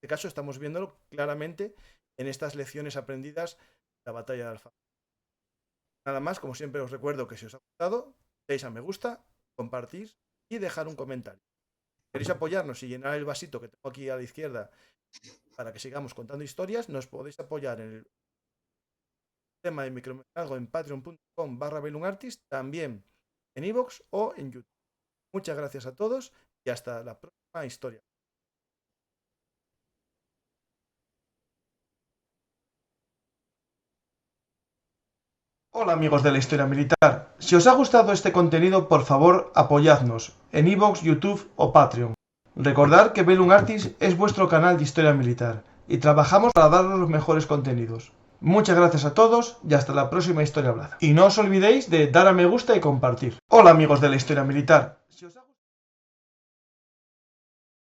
este caso estamos viéndolo claramente en estas lecciones aprendidas de la batalla de Alfa. Nada más, como siempre os recuerdo que si os ha gustado, deis a me gusta, compartís y dejar un comentario. Si queréis apoyarnos y llenar el vasito que tengo aquí a la izquierda para que sigamos contando historias, nos podéis apoyar en el tema de micrometralgo en patreon.com/BellumArtist, también en iVoox o en YouTube. Muchas gracias a todos y hasta la próxima historia. Hola amigos de la historia militar. Si os ha gustado este contenido, por favor apoyadnos en iVoox, YouTube o Patreon. Recordad que Bellum Artis es vuestro canal de historia militar y trabajamos para daros los mejores contenidos. Muchas gracias a todos y hasta la próxima historia hablada. Y no os olvidéis de dar a me gusta y compartir. Hola amigos de la historia militar. Si os ha